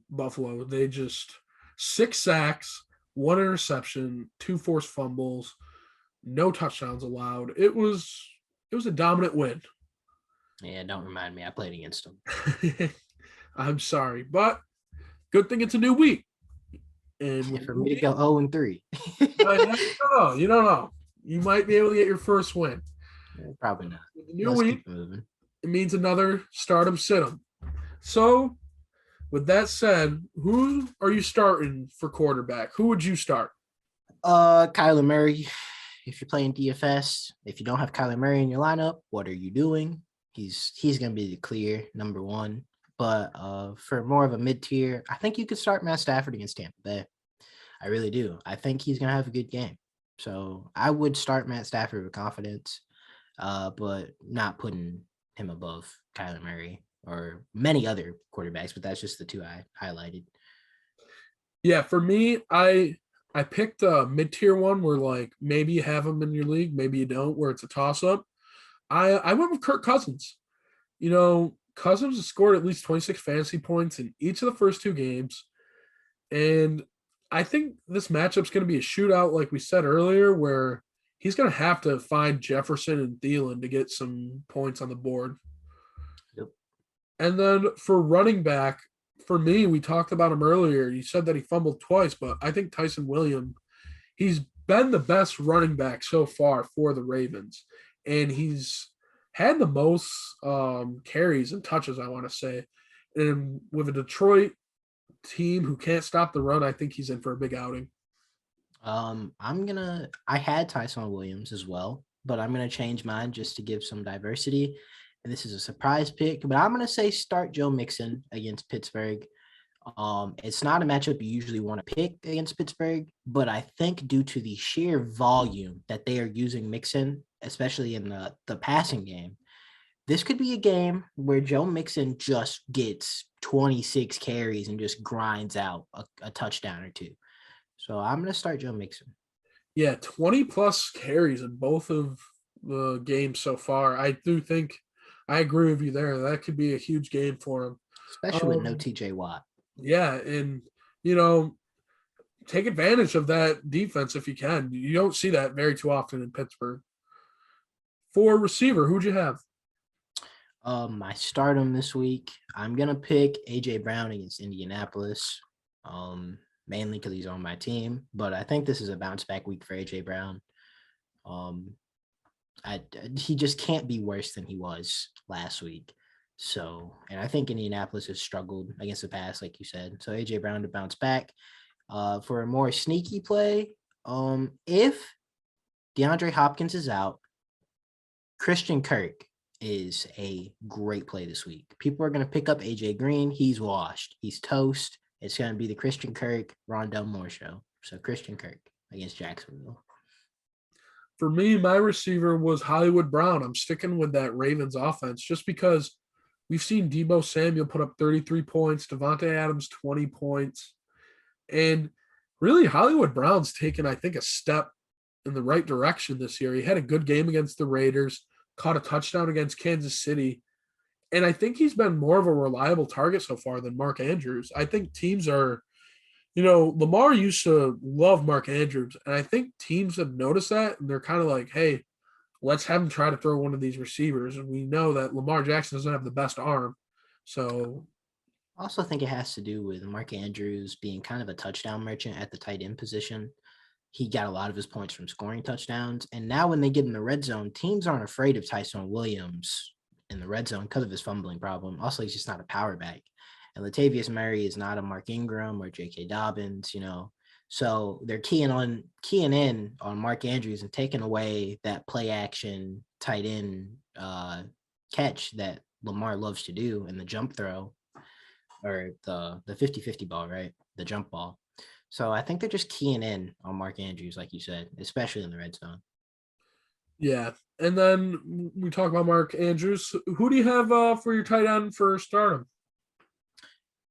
Buffalo. They just 6 sacks, 1 interception, 2 forced fumbles, no touchdowns allowed. It was a dominant win. Yeah, don't remind me. I played against them. I'm sorry, but good thing it's a new week. And for me to go 0-3. You don't know. You might be able to get your first win. Probably not. With the new week, it means another stardom sit-em. So, with that said, who are you starting for quarterback? Who would you start? Kyler Murray. If you're playing DFS, if you don't have Kyler Murray in your lineup, what are you doing? He's going to be the clear number 1. But for more of a mid-tier, I think you could start Matt Stafford against Tampa Bay. I really do. I think he's going to have a good game. So I would start Matt Stafford with confidence, but not putting him above Kyler Murray or many other quarterbacks, but that's just the 2 I highlighted. Yeah, for me, I picked a mid-tier one where like maybe you have him in your league, maybe you don't, where it's a toss-up. I went with Kirk Cousins. Cousins has scored at least 26 fantasy points in each of the first 2 games. And I think this matchup's going to be a shootout, like we said earlier, where he's going to have to find Jefferson and Thielen to get some points on the board. Yep. And then for running back, for me, we talked about him earlier. You said that he fumbled twice, but I think Tyson Williams, he's been the best running back so far for the Ravens. And he's had the most carries and touches, I want to say. And with a Detroit team who can't stop the run, I think he's in for a big outing. I had Tyson Williams as well, but I'm going to change mine just to give some diversity. and this is a surprise pick, but I'm going to say start Joe Mixon against Pittsburgh. It's not a matchup you usually want to pick against Pittsburgh, but I think due to the sheer volume that they are using Mixon, especially in the passing game, this could be a game where Joe Mixon just gets 26 carries and just grinds out a touchdown or two. So I'm going to start Joe Mixon. Yeah, 20 plus carries in both of the games so far. I do think I agree with you there. That could be a huge game for him. Especially with no TJ Watt. Yeah, and take advantage of that defense if you can. You don't see that very too often in Pittsburgh. For receiver, who'd you have? I start him this week. I'm gonna pick AJ Brown against Indianapolis. Mainly because he's on my team, but I think this is a bounce back week for AJ Brown. He just can't be worse than he was last week. So, and I think Indianapolis has struggled against the pass, like you said. So AJ Brown to bounce back. For a more sneaky play, if DeAndre Hopkins is out, Christian Kirk is a great play this week. People are going to pick up AJ Green. He's washed. He's toast. It's going to be the Christian Kirk, Rondell Moore show. So Christian Kirk against Jacksonville. For me, my receiver was Hollywood Brown. I'm sticking with that Ravens offense just because we've seen Deebo Samuel put up 33 points, Devontae Adams 20 points. And really, Hollywood Brown's taken, I think, a step in the right direction this year. He had a good game against the Raiders, caught a touchdown against Kansas City. And I think he's been more of a reliable target so far than Mark Andrews. I think teams are, Lamar used to love Mark Andrews. And I think teams have noticed that. And they're kind of like, hey, let's have him try to throw one of these receivers. And we know that Lamar Jackson doesn't have the best arm. So I also think it has to do with Mark Andrews being kind of a touchdown merchant at the tight end position. He got a lot of his points from scoring touchdowns. And now when they get in the red zone, teams aren't afraid of Tyson Williams in the red zone because of his fumbling problem. Also, he's just not a power back. And Latavius Murray is not a Mark Ingram or J.K. Dobbins, So they're keying in on Mark Andrews and taking away that play action tight end catch that Lamar loves to do in the jump throw or the 50-50 ball, right? The jump ball. So I think they're just keying in on Mark Andrews, like you said, especially in the red zone. yeah. And then we talk about Mark Andrews. Who do you have for your tight end for stardom?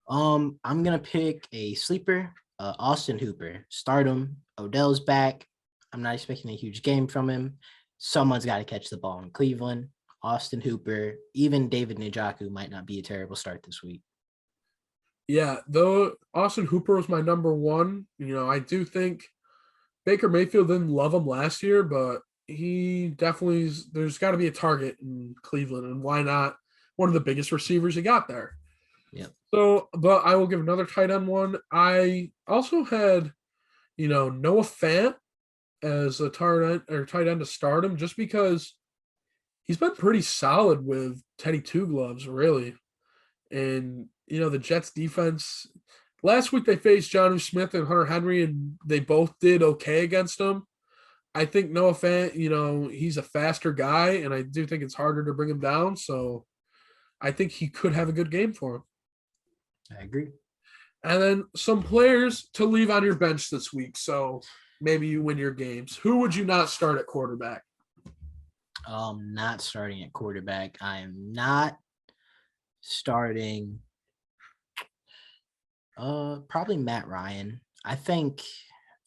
I'm gonna pick a sleeper, Austin Hooper. Stardom. Odell's back. I'm not expecting a huge game from him. Someone's got to catch the ball in Cleveland. Austin Hooper, even David Njoku might not be a terrible start this week. Yeah, though Austin Hooper was my number one. I do think Baker Mayfield didn't love him last year, but he definitely there's got to be a target in Cleveland, and why not one of the biggest receivers you got there? Yeah. So, but I will give another tight end one. I also had, Noah Fant as a tight end to start him just because he's been pretty solid with Teddy Two Gloves, really. And, the Jets defense, last week they faced Jonnu Smith and Hunter Henry, and they both did okay against him. I think Noah Fant, he's a faster guy, and I do think it's harder to bring him down. So I think he could have a good game for him. I agree. And then some players to leave on your bench this week. So maybe you win your games. Who would you not start at quarterback? Not starting at quarterback. I am not starting probably Matt Ryan. I think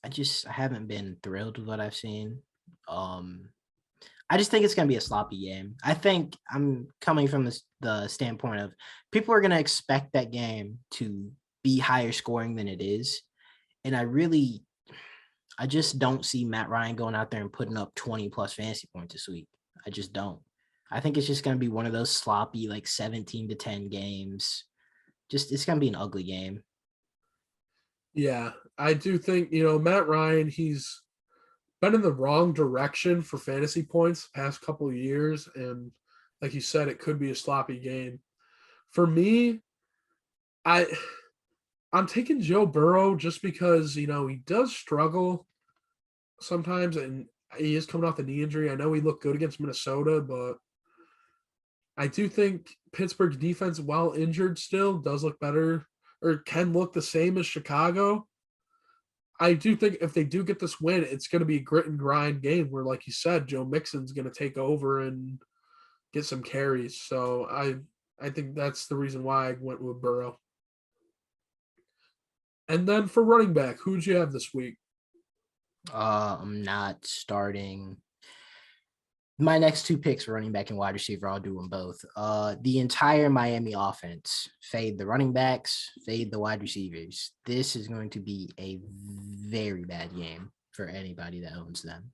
I haven't been thrilled with what I've seen. I just think it's going to be a sloppy game. I think I'm coming from the standpoint of people are going to expect that game to be higher scoring than it is. And I just don't see Matt Ryan going out there and putting up 20 plus fantasy points this week. I just don't. I think it's just going to be one of those sloppy, 17-10 games. It's going to be an ugly game. Yeah, I do think, Matt Ryan, he's been in the wrong direction for fantasy points the past couple of years. And like you said, it could be a sloppy game. For me, I'm taking Joe Burrow just because, he does struggle sometimes and he is coming off the knee injury. I know he looked good against Minnesota, but I do think Pittsburgh's defense, while injured still, does look better or can look the same as Chicago. I do think if they do get this win, it's going to be a grit and grind game where, like you said, Joe Mixon's going to take over and get some carries. So I think that's the reason why I went with Burrow. And then for running back, who'd you have this week? I'm not starting. My next two picks for running back and wide receiver, I'll do them both. The entire Miami offense, fade the running backs, fade the wide receivers. This is going to be a very bad game for anybody that owns them.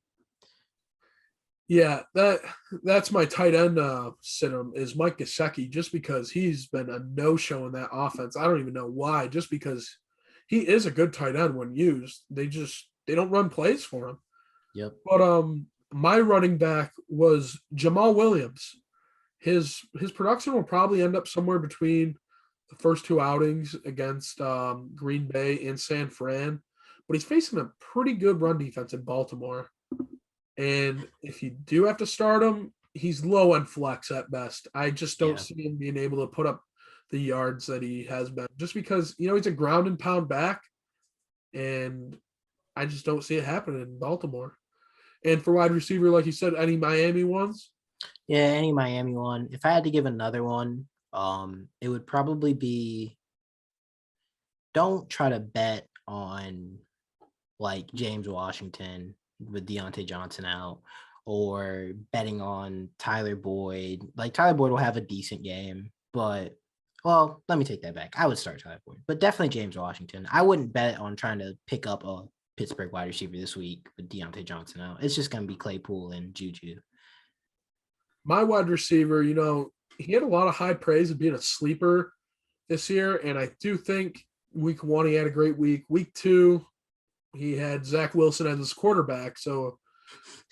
Yeah, that's my tight end sit-em is Mike Gesicki, just because he's been a no-show in that offense. I don't even know why, just because he is a good tight end when used. They don't run plays for him. Yep. But my running back was Jamal Williams. His production will probably end up somewhere between the first two outings against Green Bay and San Fran, but he's facing a pretty good run defense in Baltimore. And if you do have to start him, he's low end flex at best. I just don't see him being able to put up the yards that he has been, just because, he's a ground and pound back, and I just don't see it happening in Baltimore. And for wide receiver, like you said, any Miami ones? Yeah, any Miami one. If I had to give another one, it would probably be, don't try to bet on like James Washington with Deontay Johnson out, or betting on Tyler Boyd. Like, Tyler Boyd will have a decent game, but let me take that back. I would start Tyler Boyd, but definitely James Washington. I wouldn't bet on trying to pick up a Pittsburgh wide receiver this week with Deontay Johnson out. It's just going to be Claypool and Juju. My wide receiver, he had a lot of high praise of being a sleeper this year, and I do think week 1 he had a great week. Week 2, he had Zach Wilson as his quarterback. So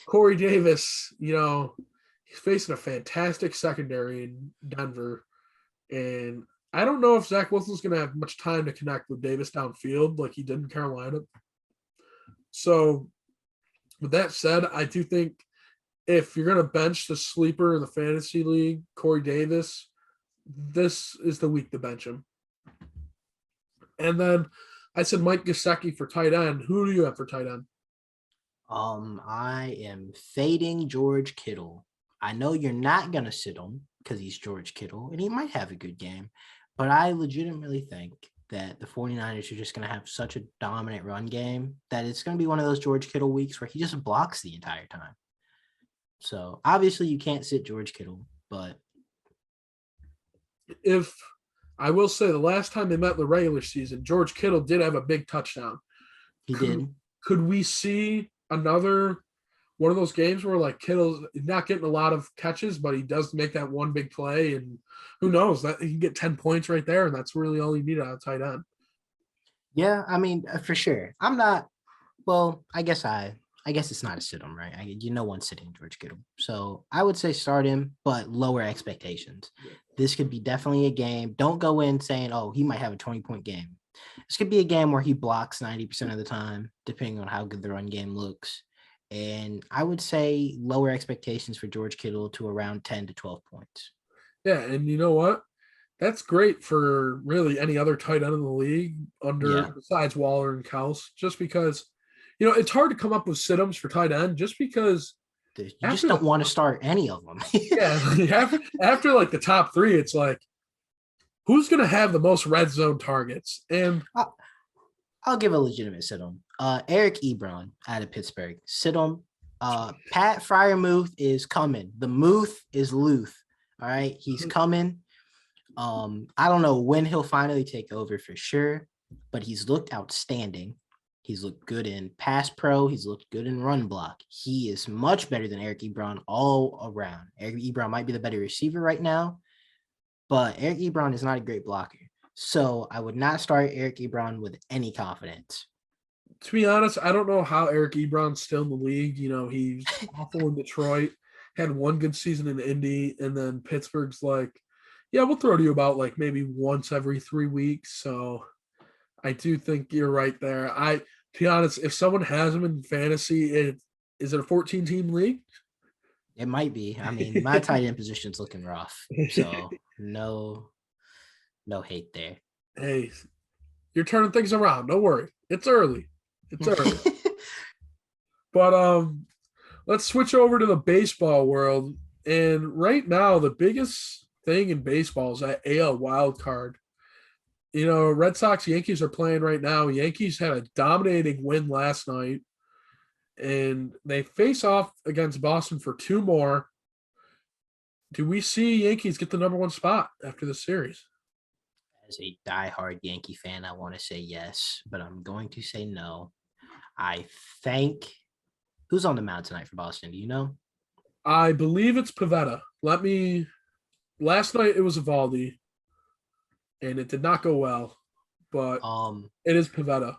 Corey Davis, he's facing a fantastic secondary in Denver. And I don't know if Zach Wilson's going to have much time to connect with Davis downfield like he did in Carolina. So with that said, I do think if you're going to bench the sleeper in the fantasy league, Corey Davis, this is the week to bench him. And then I said Mike Gesicki for tight end. Who do you have for tight end? I am fading George Kittle. I know you're not going to sit him because he's George Kittle, and he might have a good game, but I legitimately think that the 49ers are just going to have such a dominant run game that it's going to be one of those George Kittle weeks where he just blocks the entire time. So obviously you can't sit George Kittle, but if I will say the last time they met in the regular season, George Kittle did have a big touchdown. He did. Could we see another one of those games where like Kittle's not getting a lot of catches, but he does make that one big play, and who knows, that he can get 10 points right there, and that's really all you need on a tight end. Yeah, I mean, for sure. I'm not. Well, I guess it's not a sit him, right? One's sitting George Kittle, so I would say start him, but lower expectations. Yeah. This could be definitely a game. Don't go in saying, "Oh, he might have a 20-point game." This could be a game where he blocks 90% of the time, depending on how good the run game looks. And I would say lower expectations for George Kittle to around 10 to 12 points. Yeah, and you know what? That's great for really any other tight end in the league besides Waller and Kels, just because, it's hard to come up with sit-ems for tight end just because you just don't want to start any of them. after like the top 3, it's like, who's going to have the most red zone targets? And I'll give a legitimate sit-em. Eric Ebron out of Pittsburgh. Sit-em. Pat Fryermuth is coming. The Muth is Luth. All right. He's coming. I don't know when he'll finally take over for sure, but he's looked outstanding. He's looked good in pass pro. He's looked good in run block. He is much better than Eric Ebron all around. Eric Ebron might be the better receiver right now, but Eric Ebron is not a great blocker. So I would not start Eric Ebron with any confidence. To be honest, I don't know how Eric Ebron's still in the league. He's awful in Detroit, had one good season in Indy, and then Pittsburgh's like, yeah, we'll throw to you about like maybe once every 3 weeks. So I do think you're right there. To be honest, if someone has him in fantasy, is it a 14-team league? It might be. I mean, my tight end position's looking rough. So no hate there. Hey, you're turning things around. Don't worry. It's early. It's early. But let's switch over to the baseball world. And right now, the biggest thing in baseball is that AL wild card. You know, Red Sox, Yankees are playing right now. Yankees had a dominating win last night, and they face off against Boston for 2 more. Do we see Yankees get the number 1 spot after this series? As a diehard Yankee fan, I want to say yes, but I'm going to say no. I think who's on the mound tonight for Boston? Do you know? I believe it's Pivetta. Last night it was Evaldi, and it did not go well, but it is Pivetta.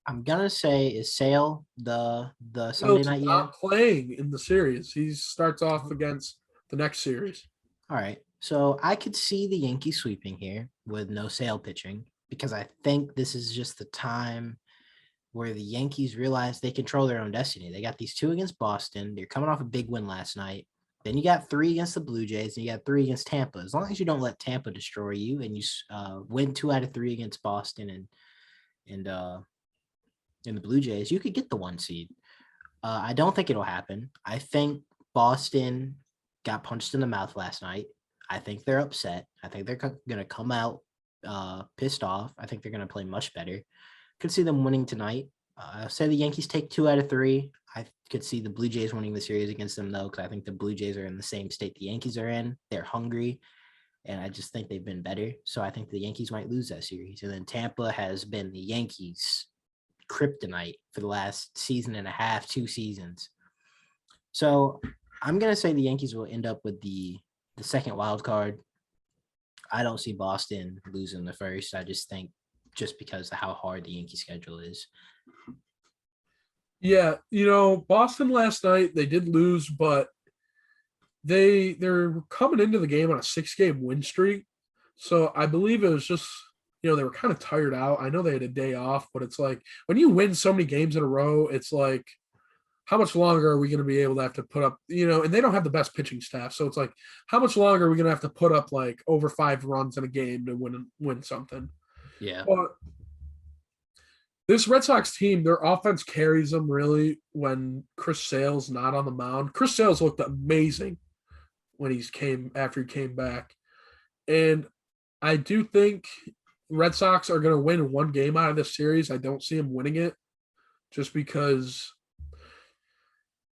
I'm gonna say is Sale the Sunday night game? Not playing in the series. He starts off against the next series. All right. So I could see the Yankees sweeping here with no Sale pitching because I think this is just the time where the Yankees realize they control their own destiny. They got these 2 against Boston. They're coming off a big win last night. Then you got 3 against the Blue Jays and you got 3 against Tampa. As long as you don't let Tampa destroy you and you win 2 out of 3 against Boston and the Blue Jays, you could get the 1 seed. I don't think it'll happen. I think Boston got punched in the mouth last night. I think they're upset. I think they're going to come out pissed off. I think they're going to play much better. Could see them winning tonight. Say the Yankees take 2 out of 3. I could see the Blue Jays winning the series against them, though, because I think the Blue Jays are in the same state the Yankees are in. They're hungry, and I just think they've been better. So I think the Yankees might lose that series. And then Tampa has been the Yankees' kryptonite for the last season and a half, 2 seasons. So I'm going to say the Yankees will end up with the second wild card. I don't see Boston losing the first. I just think just because of how hard the Yankee schedule is. Yeah, you know, Boston last night, they did lose, but they're coming into the game on a 6-game win streak. So I believe it was just, you know, they were kind of tired out. I know they had a day off, but it's like when you win so many games in a row, it's like, how much longer are we going to be able to have to put up, you know, and they don't have the best pitching staff. So it's like, how much longer are we going to have to put up like over 5 runs in a game to win something? Yeah. But this Red Sox team, their offense carries them really when Chris Sale's not on the mound. Chris Sale's looked amazing when after he came back. And I do think Red Sox are going to win 1 game out of this series. I don't see them winning it just because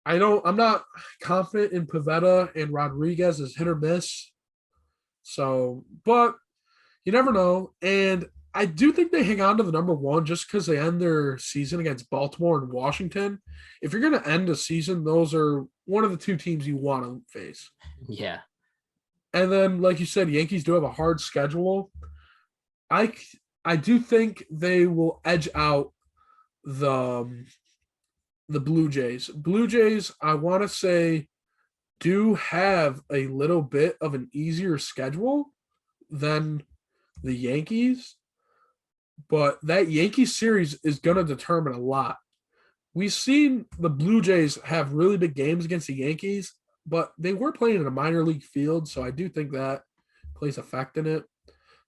I'm not confident in Pivetta and Rodriguez as hit or miss. So, but you never know. And I do think they hang on to the number 1 just because they end their season against Baltimore and Washington. If you're going to end a season, those are one of the 2 teams you want to face. Yeah. And then, like you said, Yankees do have a hard schedule. I do think they will edge out the Blue Jays. Blue Jays, I want to say, do have a little bit of an easier schedule than the Yankees, but that Yankees series is going to determine a lot. We've seen the Blue Jays have really big games against the Yankees, but they were playing in a minor league field, so I do think that plays a fact in it.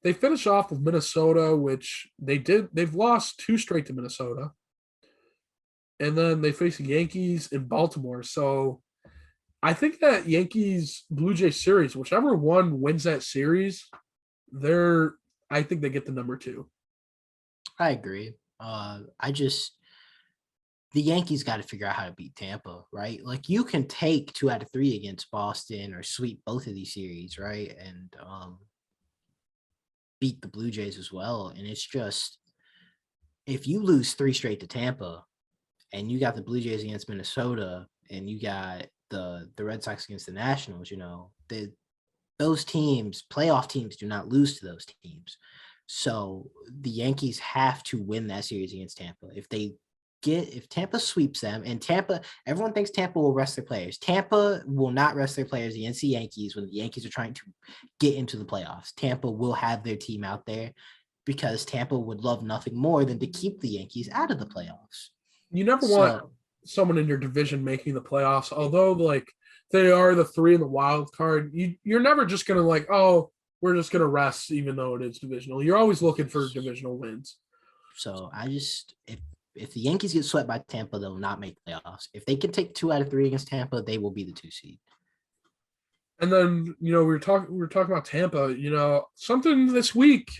They finish off with Minnesota, which they've lost 2 straight to Minnesota. And then they face the Yankees in Baltimore. So I think that Yankees Blue Jays series, whichever one wins that series, I think they get the number 2. I agree. The Yankees got to figure out how to beat Tampa, right? Like you can take 2 out of 3 against Boston or sweep both of these series, right? And beat the Blue Jays as well. And it's just, if you lose 3 straight to Tampa and you got the Blue Jays against Minnesota and you got the Red Sox against the Nationals, you know, those teams, playoff teams, do not lose to those teams. So the Yankees have to win that series against Tampa. If Tampa sweeps them, and everyone thinks Tampa will rest their players. Tampa will not rest their players against the Yankees when the Yankees are trying to get into the playoffs. Tampa will have their team out there because Tampa would love nothing more than to keep the Yankees out of the playoffs. You never want someone in your division making the playoffs, although like they are the 3 in the wild card. You're never just gonna like, oh, we're just gonna rest, even though it is divisional. You're always looking for divisional wins. So I just if the Yankees get swept by Tampa, they'll not make playoffs. If they can take 2 out of 3 against Tampa, they will be the 2 seed. And then, we were talking about Tampa, something this week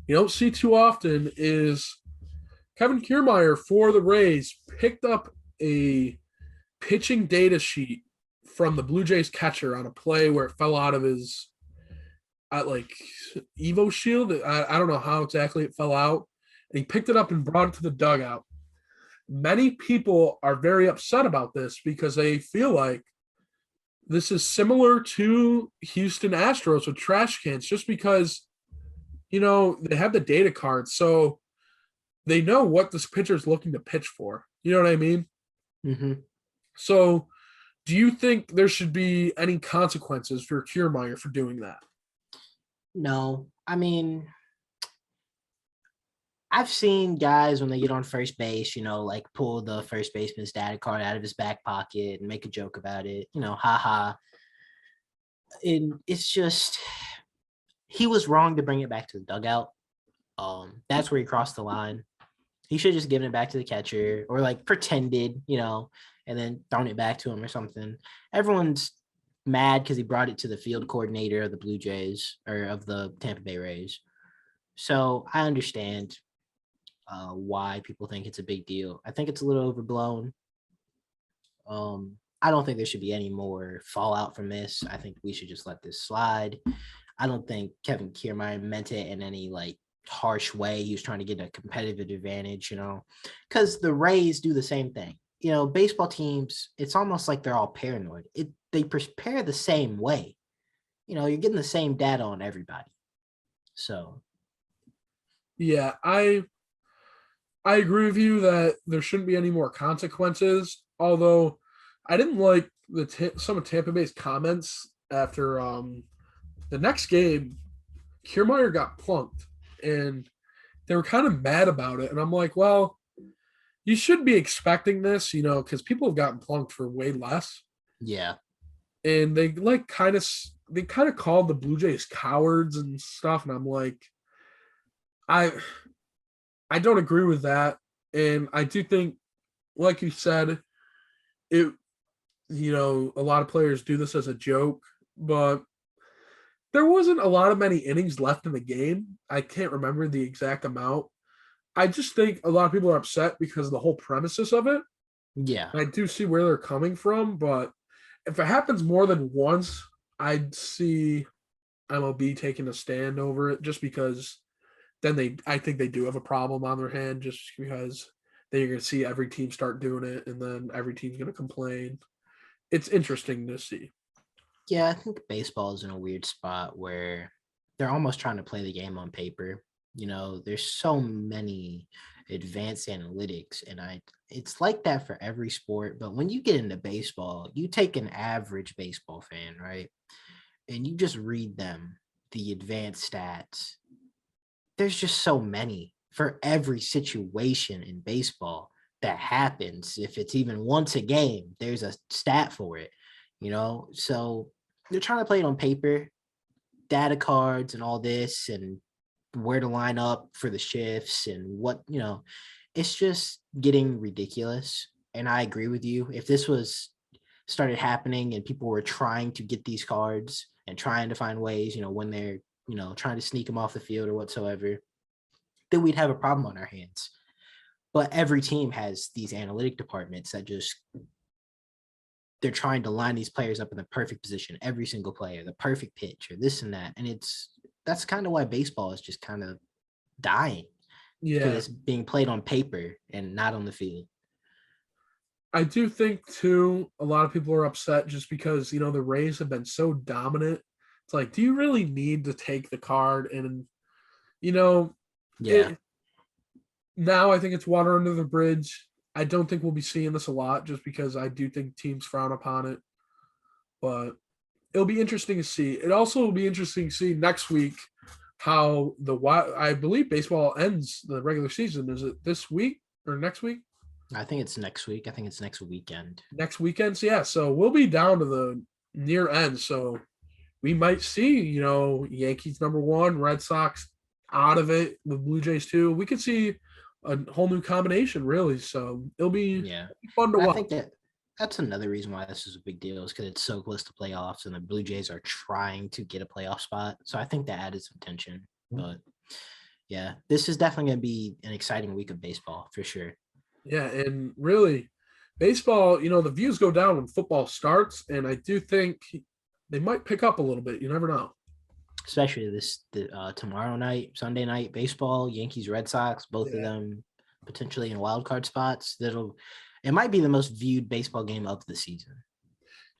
you don't see too often is Kevin Kiermaier for the Rays picked up a pitching data sheet from the Blue Jays catcher on a play where it fell out of his Evo shield. I don't know how exactly it fell out. And he picked it up and brought it to the dugout. Many people are very upset about this because they feel like this is similar to Houston Astros with trash cans, just because, they have the data cards. So they know what this pitcher is looking to pitch for. You know what I mean? Mm-hmm. So do you think there should be any consequences for Kiermaier for doing that? No. I mean, I've seen guys when they get on first base, pull the first baseman's data card out of his back pocket and make a joke about it, haha. And it's just, he was wrong to bring it back to the dugout. That's where he crossed the line. He should have just given it back to the catcher or pretended, and then thrown it back to him or something. Everyone's mad because he brought it to the field coordinator of the Blue Jays or of the Tampa Bay Rays. So I understand why people think it's a big deal. I think it's a little overblown. I don't think there should be any more fallout from this. I think we should just let this slide. I don't think Kevin Kiermaier meant it in any harsh way. He was trying to get a competitive advantage, because the Rays do the same thing. Baseball teams, it's almost like they're all paranoid. They prepare the same way. You're getting the same data on everybody. So. Yeah, I agree with you that there shouldn't be any more consequences, although I didn't like some of Tampa Bay's comments after the next game. Kiermaier got plunked, and they were kind of mad about it. And I'm like, well, you should be expecting this, because people have gotten plunked for way less. Yeah. And they kind of called the Blue Jays cowards and stuff. And I'm like, I don't agree with that. And I do think, like you said, a lot of players do this as a joke, but there wasn't a lot of many innings left in the game. I can't remember the exact amount. I just think a lot of people are upset because of the whole premises of it. Yeah. I do see where they're coming from, but if it happens more than once, I'd see MLB taking a stand over it, just because then I think they do have a problem on their hand, just because then you're going to see every team start doing it, and then every team's going to complain. It's interesting to see. Yeah, I think baseball is in a weird spot where they're almost trying to play the game on paper. There's so many advanced analytics, and it's like that for every sport. But when you get into baseball, you take an average baseball fan, right? And you just read them, the advanced stats. There's just so many for every situation in baseball that happens. If it's even once a game, there's a stat for it, so they're trying to play it on paper, data cards and all this, and where to line up for the shifts and what, it's just getting ridiculous. And I agree with you. If this started happening and people were trying to get these cards and trying to find ways, when they're, trying to sneak them off the field or whatsoever, then we'd have a problem on our hands. But every team has these analytic departments that they're trying to line these players up in the perfect position, every single player, the perfect pitch or this and that. And that's kind of why baseball is just kind of dying. Yeah. Because it's being played on paper and not on the field. I do think, too, a lot of people are upset just because, the Rays have been so dominant. It's like, do you really need to take the card? And, yeah. Now I think it's water under the bridge. I don't think we'll be seeing this a lot, just because I do think teams frown upon it. But it'll be interesting to see. It also will be interesting to see next week how I believe baseball ends the regular season. Is it this week or next week? I think it's next week. I think it's next weekend. Next weekend. So, yeah, so we'll be down to the near end. So we might see, Yankees #1, Red Sox out of it, the Blue Jays too. We could see a whole new combination, really. So it'll be fun to watch. I think that's another reason why this is a big deal, is because it's so close to playoffs and the Blue Jays are trying to get a playoff spot. So I think that added some tension. But yeah, this is definitely going to be an exciting week of baseball for sure. Yeah, and really, baseball, the views go down when football starts, and I do think they might pick up a little bit. You never know. Especially tomorrow night, Sunday night baseball, Yankees, Red Sox, both of them potentially in wild card spots. It might be the most viewed baseball game of the season.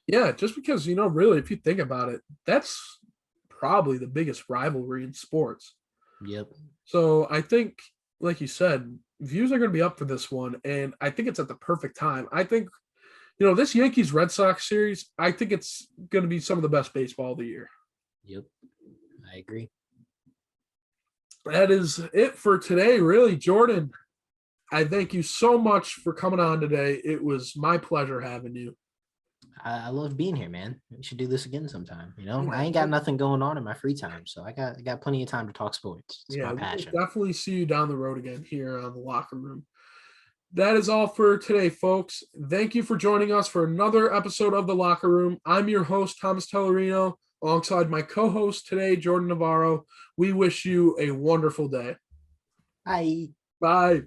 Yeah, just because, really, if you think about it, that's probably the biggest rivalry in sports. Yep. So I think, like you said, views are going to be up for this one, and I think it's at the perfect time. I think, this Yankees Red Sox series, I think it's going to be some of the best baseball of the year. Yep, I agree. That is it for today, really. Jordan, I thank you so much for coming on today. It was my pleasure having you. I love being here, man. We should do this again sometime. I ain't got nothing going on in my free time, so I got plenty of time to talk sports. It's my passion. We'll definitely see you down the road again here on the Locker Room. That is all for today, folks. Thank you for joining us for another episode of the Locker Room. I'm your host, Thomas Tellerino, alongside my co-host today, Jordan Navarro. We wish you a wonderful day. Bye. Bye.